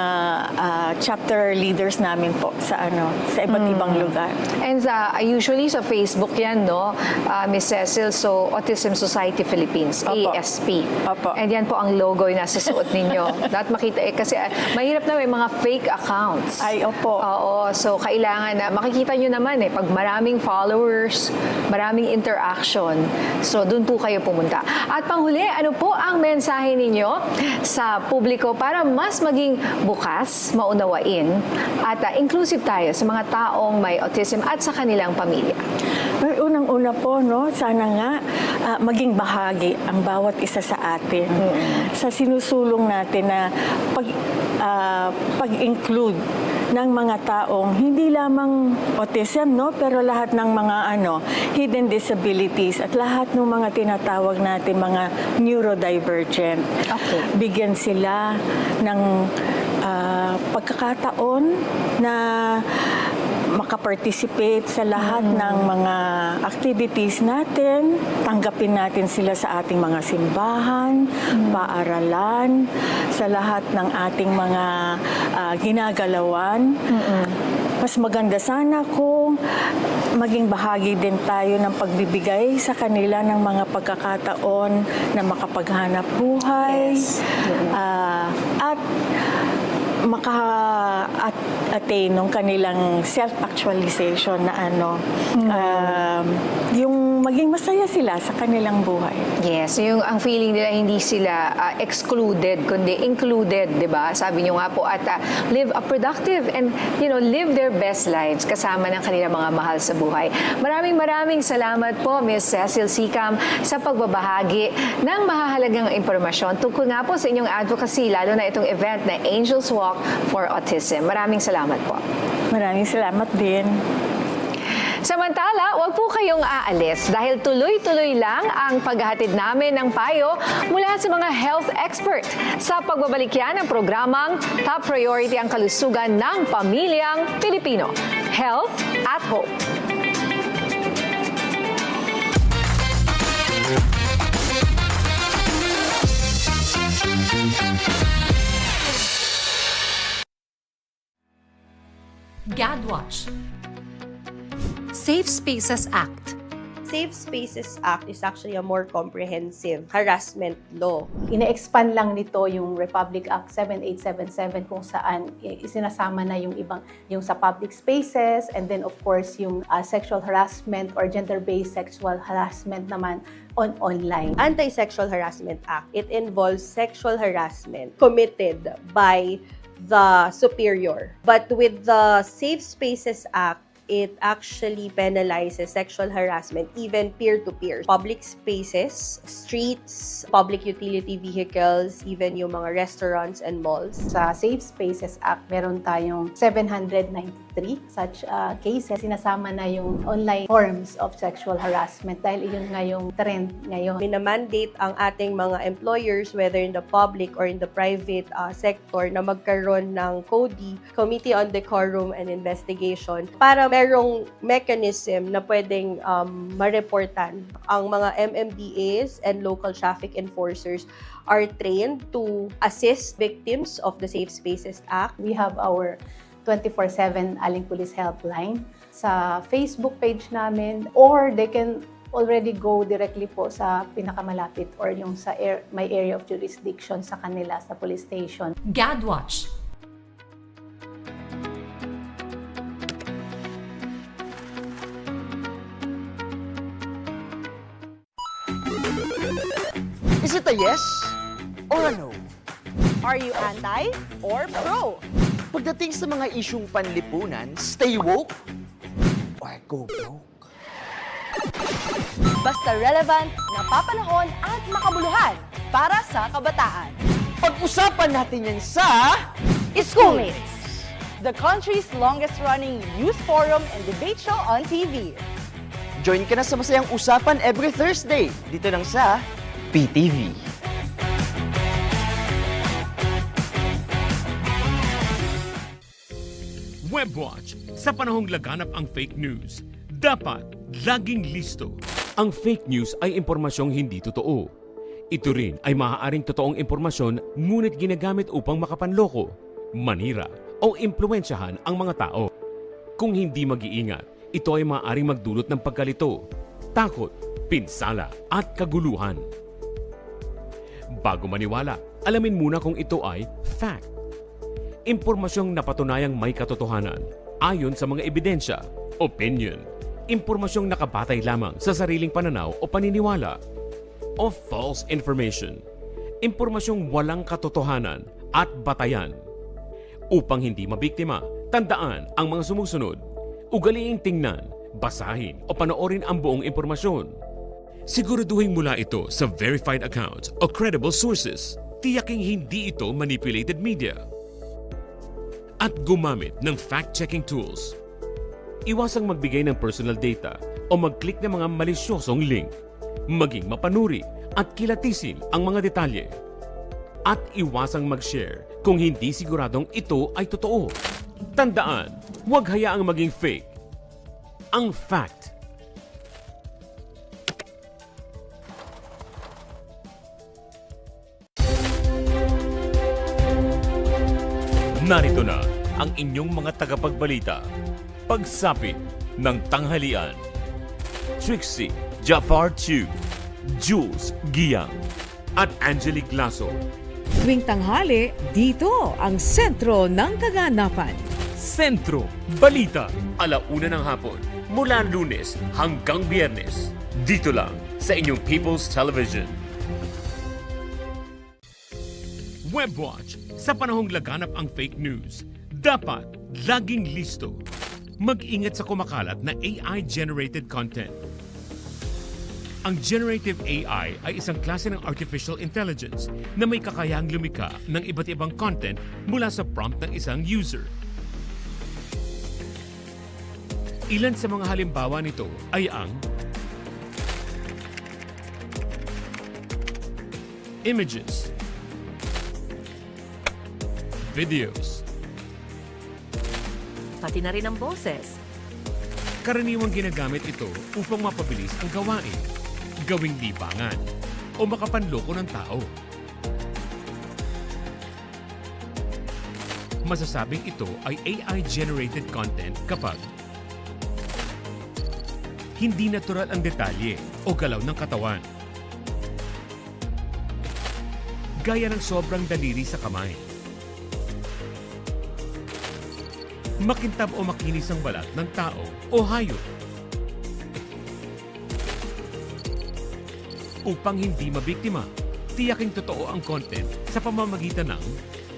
chapter leaders namin po sa iba't ibang lugar. And usually sa Facebook yan, no, Miss Cecil, so Autism Society Philippines, Opo. ASP. Opo. And yan po ang logo yung nasa suot ninyo. Dapat makita kasi mahirap na may mga fake accounts. Ay, opo. Oo, so kailangan na, makikita nyo naman pag maraming followers, maraming interaction, so dun po kayo pumunta. At panghuli, ano po ang mensahe ninyo sa publiko para mas maging bukas, maunawain, at inclusive tayo sa mga taong may autism at sa kanilang pamilya? Well, unang-una po, no, sana nga maging bahagi ang bawat isa sa atin sa sinusulong natin na pag-include ng mga taong hindi lamang autism, no, pero lahat ng mga hidden disabilities at lahat ng mga tinatawag natin mga neurodivergent. Okay. Bigyan sila ng pagkakataon na makaparticipate sa lahat ng mga activities natin, tanggapin natin sila sa ating mga simbahan, paaralan, sa lahat ng ating mga ginagalawan. Mas maganda sana kung maging bahagi din tayo ng pagbibigay sa kanila ng mga pagkakataon na makapaghanap buhay. Yes. At maka-attain ng kanilang self-actualization na yung maging masaya sila sa kanilang buhay. Yes, yung ang feeling nila hindi sila excluded, kundi included, 'di ba? Sabi niyo nga po at live a productive and live their best lives kasama ng kanilang mga mahal sa buhay. Maraming salamat po Ms. Cecil Sicam sa pagbabahagi ng mahahalagang impormasyon tungkol nga po sa inyong advocacy, lalo na itong event na Angels Walk for Autism. Maraming salamat po. Maraming salamat din. Samantala, huwag po kayong aalis dahil tuloy-tuloy lang ang paghahatid namin ng payo mula sa mga health expert sa pagbabalik yan ng programang Top Priority ang kalusugan ng pamilyang Pilipino. Health at Hope. GadWatch. Safe Spaces Act. Safe Spaces Act is actually a more comprehensive harassment law. Ina-expand lang nito yung Republic Act 7877 kung saan isinasama na yung sa public spaces, and then of course yung sexual harassment or gender-based sexual harassment naman online. Anti-Sexual Harassment Act, it involves sexual harassment committed by the superior. But with the Safe Spaces Act, it actually penalizes sexual harassment, even peer-to-peer. Public spaces, streets, public utility vehicles, even yung mga restaurants and malls. Sa Safe Spaces Act, meron tayong 793 such cases. Sinasama na yung online forms of sexual harassment dahil yun nga yung trend ngayon. Minamandate ang ating mga employers, whether in the public or in the private sector, na magkaroon ng CODI, Committee on Decorum and Investigation, para merong mechanism na pwedeng mareportan. Ang mga MMDAs and local traffic enforcers are trained to assist victims of the Safe Spaces Act. We have our 24/7 Aling Police Helpline sa Facebook page namin, or they can already go directly po sa pinakamalapit or yung sa may area of jurisdiction sa kanila sa police station. GadWatch. Is it a yes or a no? Are you anti or pro? Pagdating sa mga isyung panlipunan, stay woke or go broke? Basta relevant, napapanahon at makabuluhan para sa kabataan. Pag-usapan natin yan sa Schoolmates, the country's longest-running youth forum and debate show on TV. Join ka na sa masayang usapan every Thursday dito lang sa PTV. Webwatch. Sa panahong laganap ang fake news, dapat laging listo. Ang fake news ay impormasyong hindi totoo. Ito rin ay maaaring totoong impormasyon ngunit ginagamit upang makapanloko, manira o impluwensyahan ang mga tao. Kung hindi mag-iingat, ito ay maaaring magdulot ng pagkalito, takot, pinsala at kaguluhan. Bago maniwala, alamin muna kung ito ay fact. Impormasyong napatunayang may katotohanan ayon sa mga ebidensya. Opinion. Impormasyong nakabatay lamang sa sariling pananaw o paniniwala. O false information. Impormasyong walang katotohanan at batayan. Upang hindi mabiktima, tandaan ang mga sumusunod. Ugaliing tingnan, basahin o panoorin ang buong impormasyon. Siguraduhin mula ito sa verified accounts o credible sources. Tiyaking hindi ito manipulated media. At gumamit ng fact-checking tools. Iwasang magbigay ng personal data o mag-click ng mga malisyosong link. Maging mapanuri at kilatisin ang mga detalye. At iwasang mag-share kung hindi siguradong ito ay totoo. Tandaan, huwag hayaang maging fake. Ang fact. Narito na ang inyong mga tagapagbalita. Pagsapit ng tanghalian. Trixie Jafar Chu, Jules Giyang, at Angelique Lasso. Tuwing tanghali, dito ang sentro ng kaganapan. Sentro Balita, 1:00 ng hapon, mula Lunes hanggang Biyernes. Dito lang sa inyong People's Television. Webwatch. Sa panahong laganap ang fake news, dapat laging listo. Mag-ingat sa kumakalat na AI-generated content. Ang generative AI ay isang klase ng artificial intelligence na may kakayahang lumikha ng iba't ibang content mula sa prompt ng isang user. Ilan sa mga halimbawa nito ay ang images, videos, Pati na rin ang boses. Karaniwang ginagamit ito upang mapabilis ang gawain, gawing libangan, o makapanloko ng tao. Masasabing ito ay AI-generated content kapag hindi natural ang detalye o galaw ng katawan. Gaya ng sobrang daliri sa kamay. Makintab o makinis ang balat ng tao o hayop. Upang hindi mabiktima, tiyaking totoo ang content sa pamamagitan ng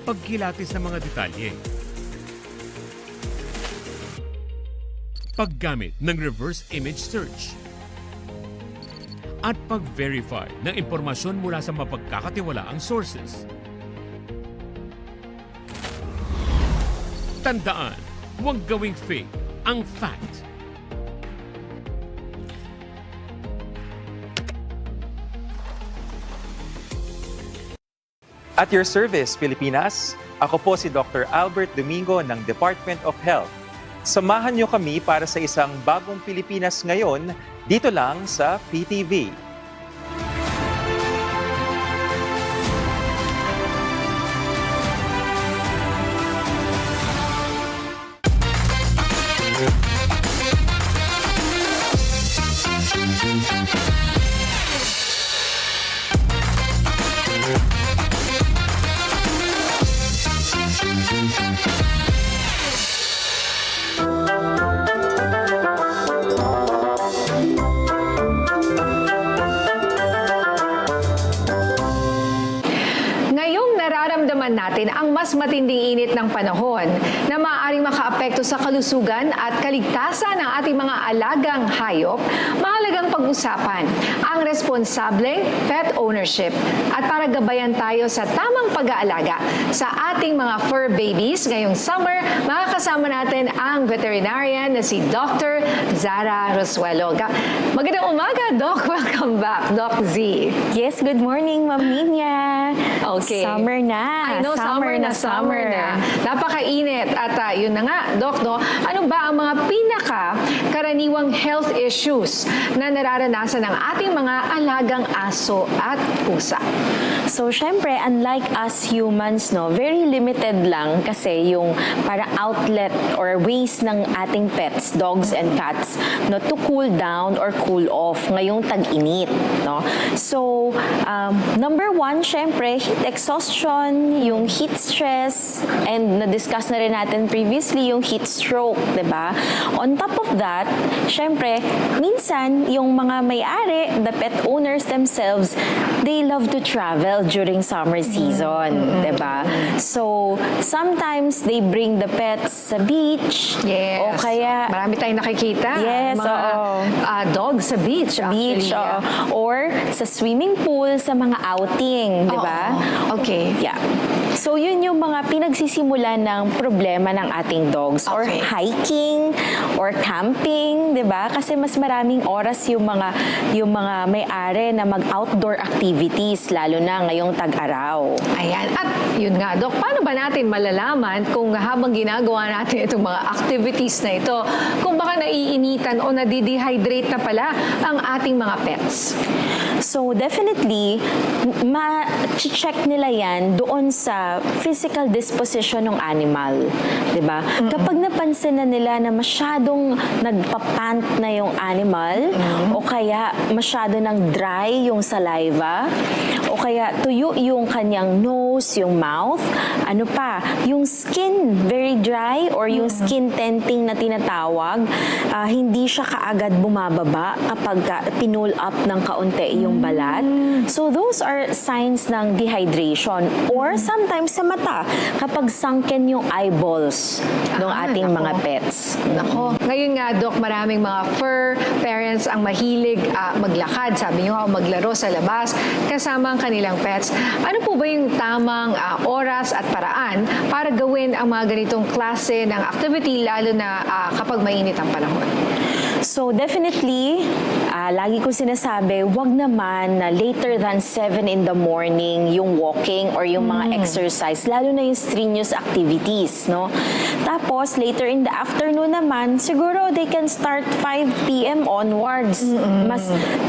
pagkilatis ng mga detalye. Paggamit ng reverse image search. At pag-verify ng impormasyon mula sa mapagkakatiwalaang sources. Tandaan, huwag gawing fake ang fact. At your service, Pilipinas, ako po si Dr. Albert Domingo ng Department of Health. Samahan niyo kami para sa isang bagong Pilipinas ngayon dito lang sa PTV. Natin ang mas matinding init ng panahon na maaaring makaapekto sa kalusugan at kaligtasan ng ating mga alagang hayop, mahalagang pag-usapan ang responsableng pet ownership at para gabayan tayo sa tamang pag-aalaga sa ating mga fur babies ngayong summer, makakasama natin ang veterinarian na si Dr. Zara Rosuelo. Magandang umaga, Doc. Welcome back, Doc Z. Yes, good morning, Ma'am Nina. Okay. Summer na. I know summer na summer na. Napakainit. At yun na nga, Doc, no? Ano ba ang mga pinaka-karaniwang health issues na nararanasan ng ating mga alagang aso at pusa? So, syempre, unlike us humans, no, very limited lang kasi yung para outlet or ways ng ating pets, dogs and cats, no, to cool down or cool off ngayong tag-init, no. So, number one, syempre, heat exhaustion, yung heat stress, and na-discuss na rin natin previously yung heat stroke, diba? On top of that, syempre, minsan, yung mga may-ari, the pet owners themselves, they love to travel during summer season, diba? So, sometimes they bring the pets sa beach. Yes. O kaya... Marami tayong nakikita. Yes, mga dogs sa beach. Beach, or sa swimming pool, sa mga outing, diba? Okay. Yeah. So, yun yung mga pinagsisimulan ng problema ng ating dogs. Or hiking, or camping, diba? Kasi mas maraming oras yung mga may-ari na mag-outdoor activities, lalo na ngayong tag-araw. Ayan. At yun nga, Dok, paano ba natin malalaman kung habang ginagawa natin itong mga activities na ito, kung baka naiinitan o nadidehydrate na pala ang ating mga pets? So, definitely, ma-check nila yan doon sa physical disposition ng animal. Diba? Kapag napansin na nila na masyadong nagpapant na yung animal, o kaya masyado ng dry yung saliva, o kaya tuyo yung kanyang nose, yung mouth, ano pa, yung skin very dry or yung skin tenting na tinatawag, hindi siya kaagad bumababa kapag pinull up ng kaunti yung balat. So those are signs ng dehydration. Or sometimes sa mata, kapag sunken yung eyeballs ng ating mga pets. Nako. Ngayon nga, Doc, maraming mga fur parents ang mahilig maglakad, sabi nyo, maglaro sa labas kasama ang kanilang pets. Ano po ba yung tamang oras at paraan para gawin ang mga ganitong klase ng activity, lalo na kapag mainit ang panahon? So definitely, lagi ko sinasabi, wag naman na later than 7 in the morning yung walking or yung mga exercise, lalo na yung strenuous activities, no? Tapos, later in the afternoon naman, siguro they can start 5 p.m. onwards.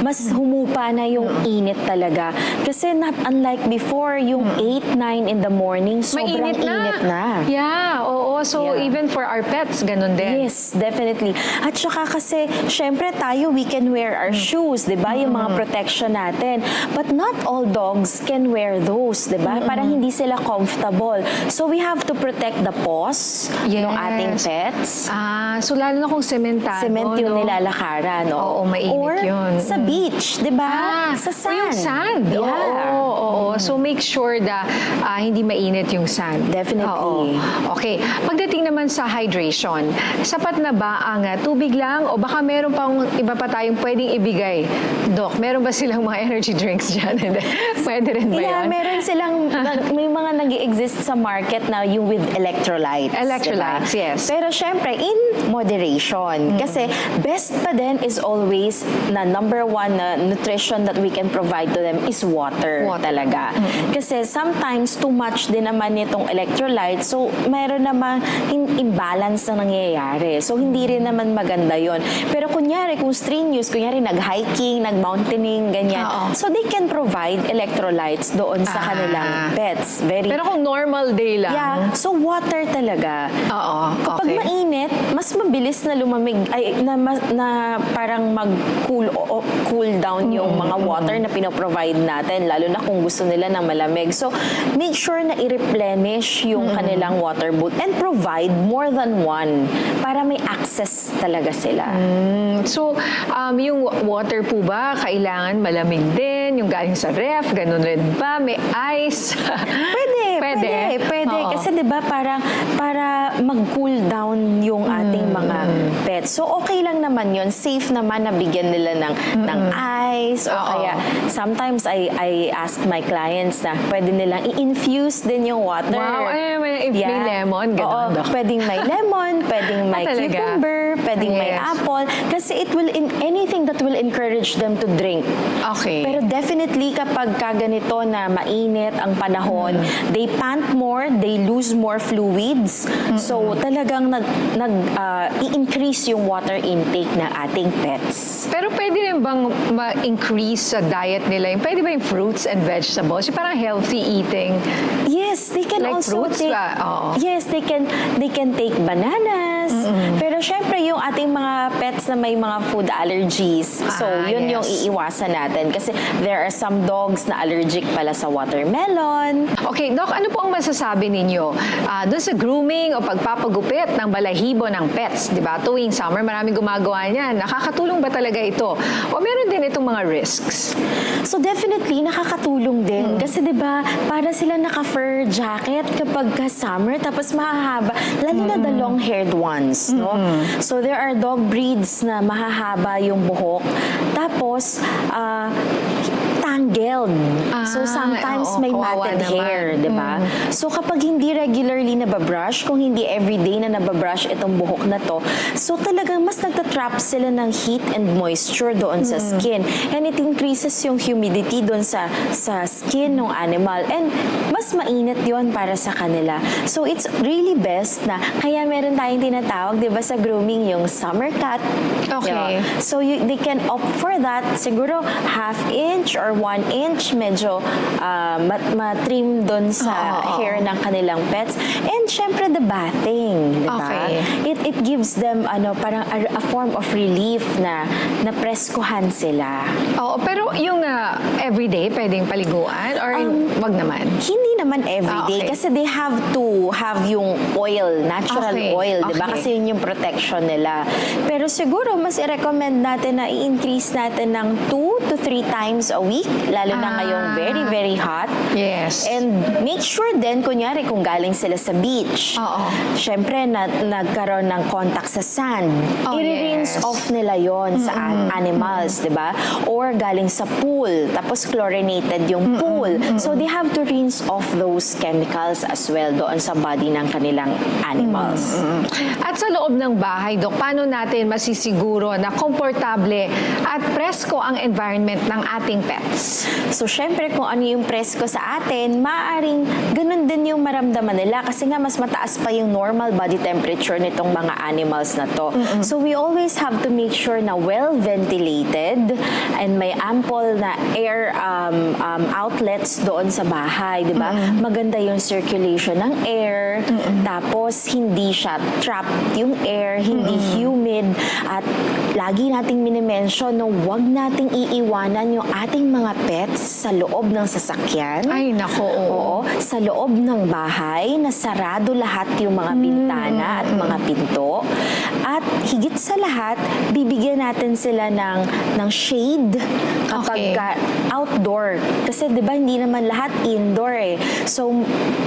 Mas humupa na yung init talaga. Kasi not unlike before, yung 8, 9 in the morning, sobrang init na. Yeah, oo. So, even for our pets, ganun din. Yes, definitely. At saka kasi, syempre tayo, we can wear our shoes, di ba? Yung mga protection natin. But not all dogs can wear those, di ba? Parang hindi sila comfortable. So, we have to protect the paws ng ating pets. So, lalo na kung sementado. Cement yung nilalakaran. Oo, mainit or yun. Sa beach, di ba? Sa sand. Yung sand. Yeah. Oo. So, make sure na hindi mainit yung sand. Definitely. Okay. Pagdating naman sa hydration, sapat na ba ang tubig lang o baka meron pang iba pa tayong pwedeng ibigay? Doc, meron ba silang mga energy drinks dyan? Pwede rin ba yan? Meron silang, may mga nag-exist sa market na yung with electrolytes. Electrolytes, diba? yes. Pero syempre, in moderation. Kasi best pa din is always na number one na nutrition that we can provide to them is water. Talaga. Kasi sometimes too much din naman itong electrolytes. So, meron naman imbalance na nangyayari. So, hindi rin naman maganda yon. Pero kunyari, kung strenuous, kunyari nag-hiking, nag-mountaining, ganyan. So, they can provide electrolytes doon sa kanilang pets. Pero kung normal day lang? Yeah. So, water talaga. Kapag mainit, mas mabilis na lumamig, na parang mag-cool down yung mga water na pinoprovide natin, lalo na kung gusto nila ng malamig. So, make sure na i-replenish yung kanilang water boot and provide more than one para may access talaga sila. So, yung water po ba, kailangan malamig din? Yung galing sa ref, ganun rin ba? May ice? Pwede. Kasi diba para mag-cool down yung ating mga pets. So, okay lang naman yun. Safe naman na bigyan nila ng ice. O kaya, sometimes I ask my clients na pwede nilang i-infuse din yung water. Wow, may lemon, gano'n. Pwedeng may lemon, pwedeng may cucumber, pwedeng may Yes. apple, kasi it will anything that will encourage them to drink. Okay. Pero definitely kapag ganito na mainit ang panahon, they pant more, they lose more fluids. So talagang i-increase yung water intake ng ating pets. Pero pwede rin bang ma-increase sa diet nila? Pwede ba yung fruits and vegetables? Yung parang healthy eating? Yes, they can like also fruits take, ba? Oo. Yes, they can take bananas. Pero syempre yung ating mga pets na may mga food allergies. So yun yung iiwasan natin kasi there are some dogs na allergic pala sa watermelon. Okay, Doc, ano po ang masasabi ninyo doon sa grooming o pagpapagupit ng balahibo ng pets, di ba? Tuwing summer, maraming gumagawa niyan. Nakakatulong ba talaga ito? O meron din itong mga risks? So definitely, nakakatulong din. Kasi di ba para sila naka-fur jacket kapag summer, tapos mahahaba. Lalo na the long-haired ones, no? So there are dog breeds na mahahaba yung buhok. Tapos, tangled. So sometimes may matted hair, di ba? So kapag hindi regularly nababrush, kung hindi everyday na nababrush itong buhok na to, so talagang mas nagtatrap sila ng heat and moisture doon sa skin. And it increases yung humidity doon sa skin ng animal. And mas mainit yon para sa kanila. So it's really best na, kaya meron tayong tinatawag, di ba, sa grooming yung summer cut. Okay. Diba? So they can opt for that. Siguro half inch or 1 inch, medyo matrim doon sa hair ng kanilang pets. And syempre the bathing, di ba? Okay. It gives them parang a form of relief na preskohan sila. Oo, pero yung everyday pwedeng paliguan or wag naman? Hindi naman everyday kasi they have to have yung oil, natural oil, di ba? Kasi yun yung protection nila. Pero siguro mas i-recommend natin na i-increase natin ng 2 to 3 times a week, lalo na ngayong very, very hot. Yes. And make sure din, kunyari, kung galing sila sa beach, syempre nagkaroon ng contact sa sand, i-rinse off nila yon sa animals, di ba? Or galing sa pool, tapos chlorinated yung pool. So they have to rinse off those chemicals as well doon sa body ng kanilang animals. At sa loob ng bahay, Dok, paano natin masisiguro na komportable at presko ang environment ng ating pets? So, syempre, kung ano yung presko sa atin, maaaring ganun din yung maramdaman nila kasi nga mas mataas pa yung normal body temperature nitong mga animals na to. So, we always have to make sure na well-ventilated and may ample na air outlets doon sa bahay, di ba? Maganda yung circulation ng air, tapos hindi siya trapped yung air, hindi humid, at lagi nating minimension no, huwag nating iiwanan yung ating mga pets sa loob ng sasakyan. Ay, nako. Oo, sa loob ng bahay, na sarado lahat yung mga bintana at mga pinto. At higit sa lahat, bibigyan natin sila ng shade kapag outdoor. Kasi 'di ba hindi naman lahat indoor eh. So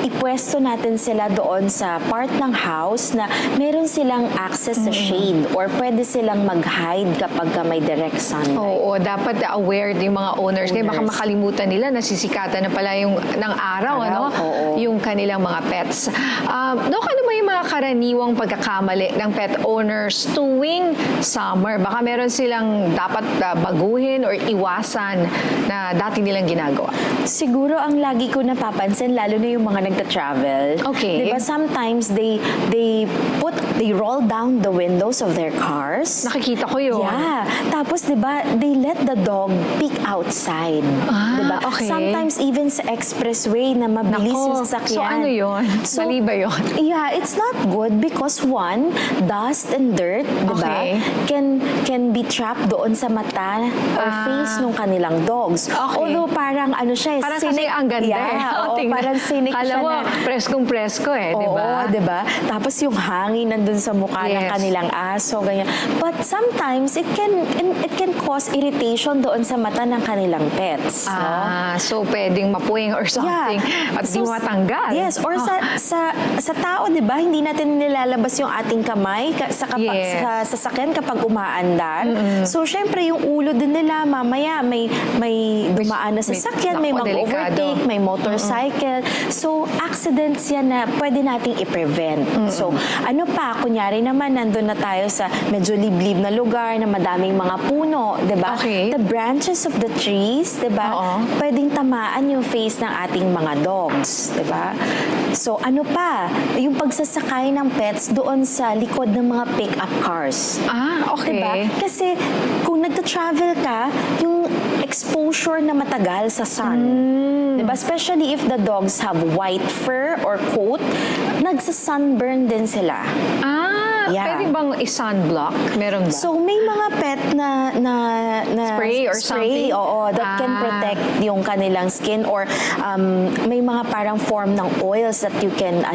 ipwesto natin sila doon sa part ng house na meron silang access sa shade or pwede silang mag-hide kapag may direct sunlight. Oo, dapat aware yung mga owners. Kaya baka makalimutan nila, nasisikatan na pala yung ng araw, yung kanilang mga pets. Dok, ano ba yung mga karaniwang pagkakamali ng pet owners tuwing summer? Baka meron silang dapat baguhin or iwasan na dati nilang ginagawa. Siguro ang lagi ko napapansin, lalo na yung mga nagta-travel. Okay. Diba sometimes they roll down the windows of their cars. Nakikita ko yun. Yeah. Tapos diba, they let the dog peek outside. Diba? Okay. Sometimes even sa expressway na mabilis yung sasakyan. So ano yun? Mali ba yun? Yeah, it's not good because one, dust and dirt, diba, can be trapped doon sa mata or face ng kanilang dogs. Although parang ano siya, parang kasi ang ganda. Yeah, parang sinik siya mo, na. preskong-presko diba? Oo, diba? Tapos yung hangin nandun sa mukha ng kanilang aso, ganyan. But sometimes it can cause irritation doon sa mata ng kanilang pets. So pwedeng mapuwing or something at di matanggal. Yes, or sa tao, diba? Hindi natin nilalabas yung ating kamay sa sasakyan kapag umaandar. So, syempre, yung ulo din nila, mamaya may dumaan na sasakyan, may mag-overtake, may motorcycle. So, accidents yan na pwede nating i-prevent. So, ano pa, kunyari naman, nandun na tayo sa medyo liblib na lugar na madaming mga puno, diba? The branches of the trees, diba? Pwedeng tamaan yung face ng ating mga dogs, diba? So, ano pa, yung pagsasakay ng pets doon sa likod ng mga pick-up cars. Diba? Kasi, kung nagta-travel ka, yung exposure na matagal sa sun, diba? Especially if the dogs have white fur or coat, nagsa-sunburn din sila. Pwede bang i-sunblock? Meron ba? So, may mga pet na spray or something? That can protect yung kanilang skin, or may mga parang form ng oils that you can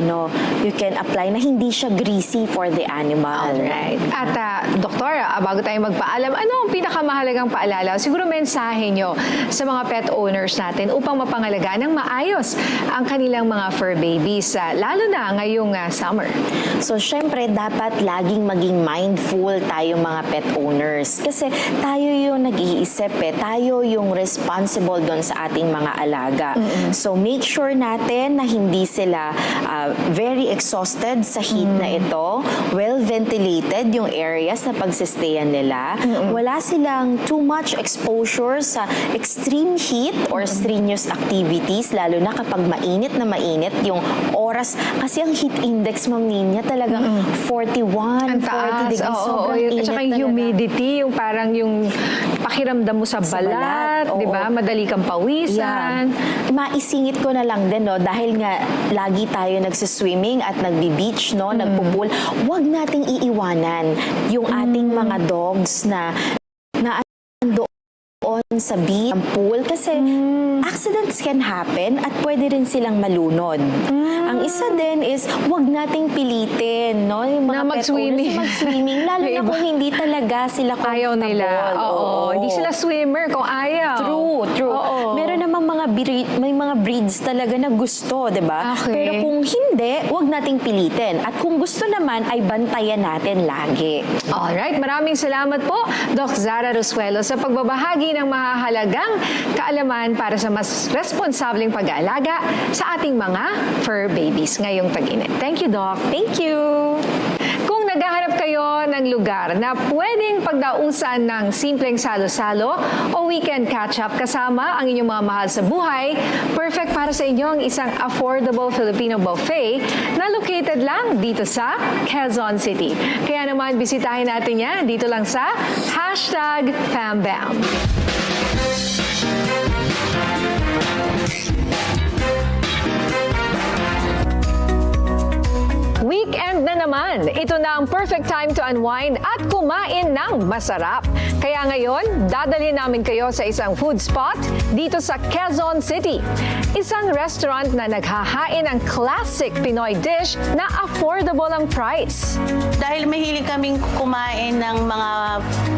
apply na hindi siya greasy for the animal. Alright. At Doktor, bago tayo magpaalam, ano ang pinakamahalagang paalala? Siguro mensahe nyo sa mga pet owners natin upang mapangalagaan ng maayos ang kanilang mga fur babies, lalo na ngayong summer. So, syempre, dapat laging maging mindful tayo mga pet owners. Kasi tayo yung nag-iisip tayo yung responsible doon sa ating mga alaga. So, make sure natin na hindi sila very exhausted sa heat na ito. Well-ventilated yung areas na pagsistayan nila. Wala silang too much exposure sa extreme heat or strenuous activities, lalo na kapag mainit na mainit yung oras. Kasi ang heat index, Ma'am Nina, talagang 41, 40 degrees. Sobrang init. At saka yung humidity, yung parang yung pakiramdam mo sa balat, di ba? Madali kang pawisan. Maisingit ko na lang din, dahil nga lagi tayo nagsiswimming at nagbi-beach, nagpo-pool, huwag nating iiwanan yung ating mga dogs na doon sa beach, pool, kasi accidents can happen at pwede rin silang malunod. Ang isa din is, huwag nating pilitin, yung mga mag-swimming. Lalo na kung hindi talaga sila comfortable. Ayaw nila. Hindi sila swimmer kung ayaw. True. Meron namang may mga breeds talaga na gusto, di ba? Pero kung hindi, huwag nating pilitin. At kung gusto naman, ay bantayan natin lagi. Alright, maraming salamat po, Doc Zara Rosuelo, sa pagbabahagi ng mahahalagang kaalaman para sa mas responsableng pag-aalaga sa ating mga fur babies ngayong tag-init. Thank you, Doc. Thank you. Kung naghahanap kayo ng lugar na pwedeng pagdausan ng simpleng salo-salo o weekend catch-up kasama ang inyong mga mahal sa buhay, perfect para sa inyo ang isang affordable Filipino buffet na located lang dito sa Quezon City. Kaya naman, bisitahin natin yan dito lang sa #FamBam. Weekend na naman. Ito na ang perfect time to unwind at kumain ng masarap. Kaya ngayon, dadalhin namin kayo sa isang food spot dito sa Quezon City. Isang restaurant na naghahain ng classic Pinoy dish na affordable ang price. Dahil mahilig kaming kumain ng mga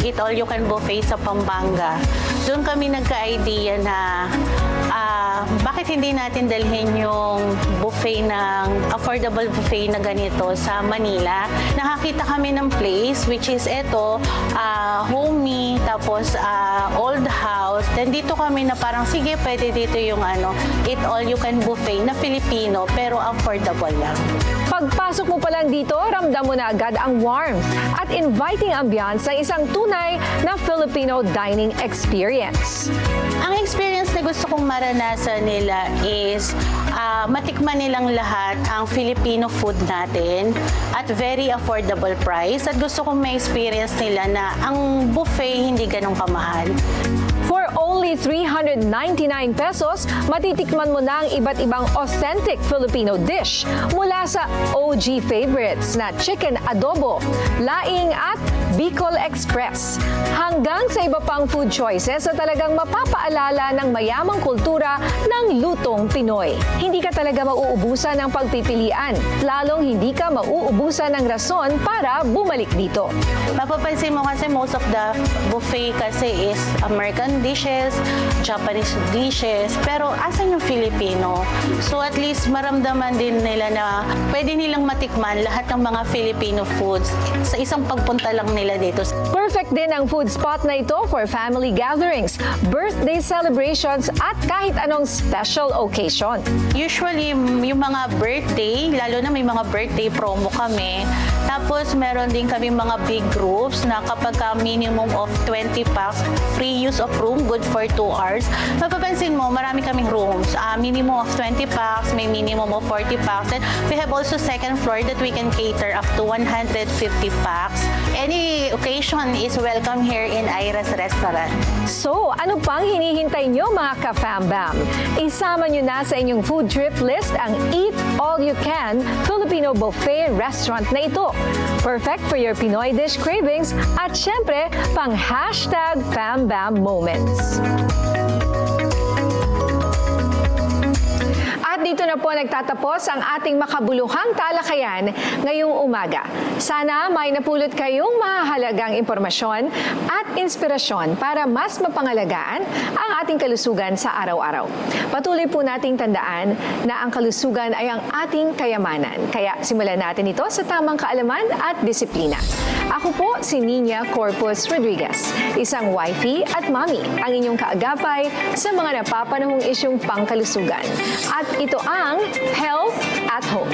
eat-all-you-can buffet sa Pampanga, doon kami nagka-idea na bakit hindi natin dalhin yung buffet affordable buffet na ganito sa Manila. Nakakita kami ng place which is homey, tapos old house. Then dito kami na parang sige, pwede dito yung eat-all-you-can buffet na Filipino pero affordable lang. Pagpasok mo pa lang dito, ramdam mo na agad ang warmth at inviting ambiance ng isang tunay na Filipino dining experience. Ang experience na gusto kong maranasan nila is matikman nilang lahat ang Filipino food natin at very affordable price. At gusto kong ma-experience nila na ang buffet hindi ganun kamahal. For only 399 pesos, matitikman mo na ang iba't ibang authentic Filipino dish mula sa OG favorites na chicken adobo, laing at Bicol Express, hanggang sa iba pang food choices na talagang mapapaalala ng mayamang kultura ng lutong Pinoy. Hindi ka talaga mauubusan ng pagpipilian, lalong hindi ka mauubusan ng rason para bumalik dito. Mapapansin mo kasi most of the buffet kasi is American Korean dishes, Japanese dishes, pero asan yung Filipino? So at least maramdaman din nila na pwede nilang matikman lahat ng mga Filipino foods sa isang pagpunta lang nila dito. Perfect din ang food spot na ito for family gatherings, birthday celebrations at kahit anong special occasion. Usually, yung mga birthday, lalo na may mga birthday promo kami. Tapos, meron din kami mga big groups na kapag minimum of 20 packs, free use of room, good for 2 hours. Mapapansin mo, marami kaming rooms. Minimum of 20 packs, may minimum of 40 packs. And we have also second floor that we can cater up to 150 packs. Any occasion is welcome here in Ira's Restaurant. So, ano pang hinihintay nyo mga ka-fam-bam? Isama nyo na sa inyong food trip list ang Eat All You Can Filipino Buffet Restaurant na ito. Perfect for your Pinoy dish cravings at syempre, pang #FamBam moments. At dito na po nagtatapos ang ating makabuluhang talakayan ngayong umaga. Sana may napulot kayong mahalagang impormasyon at inspirasyon para mas mapangalagaan ang ating kalusugan sa araw-araw. Patuloy po nating tandaan na ang kalusugan ay ang ating kayamanan. Kaya simulan natin ito sa tamang kaalaman at disiplina. Ako po si Nina Corpuz Rodriguez, isang wifey at mommy, ang inyong kaagapay sa mga napapanahong isyong pangkalusugan. At ito ang Health at Home.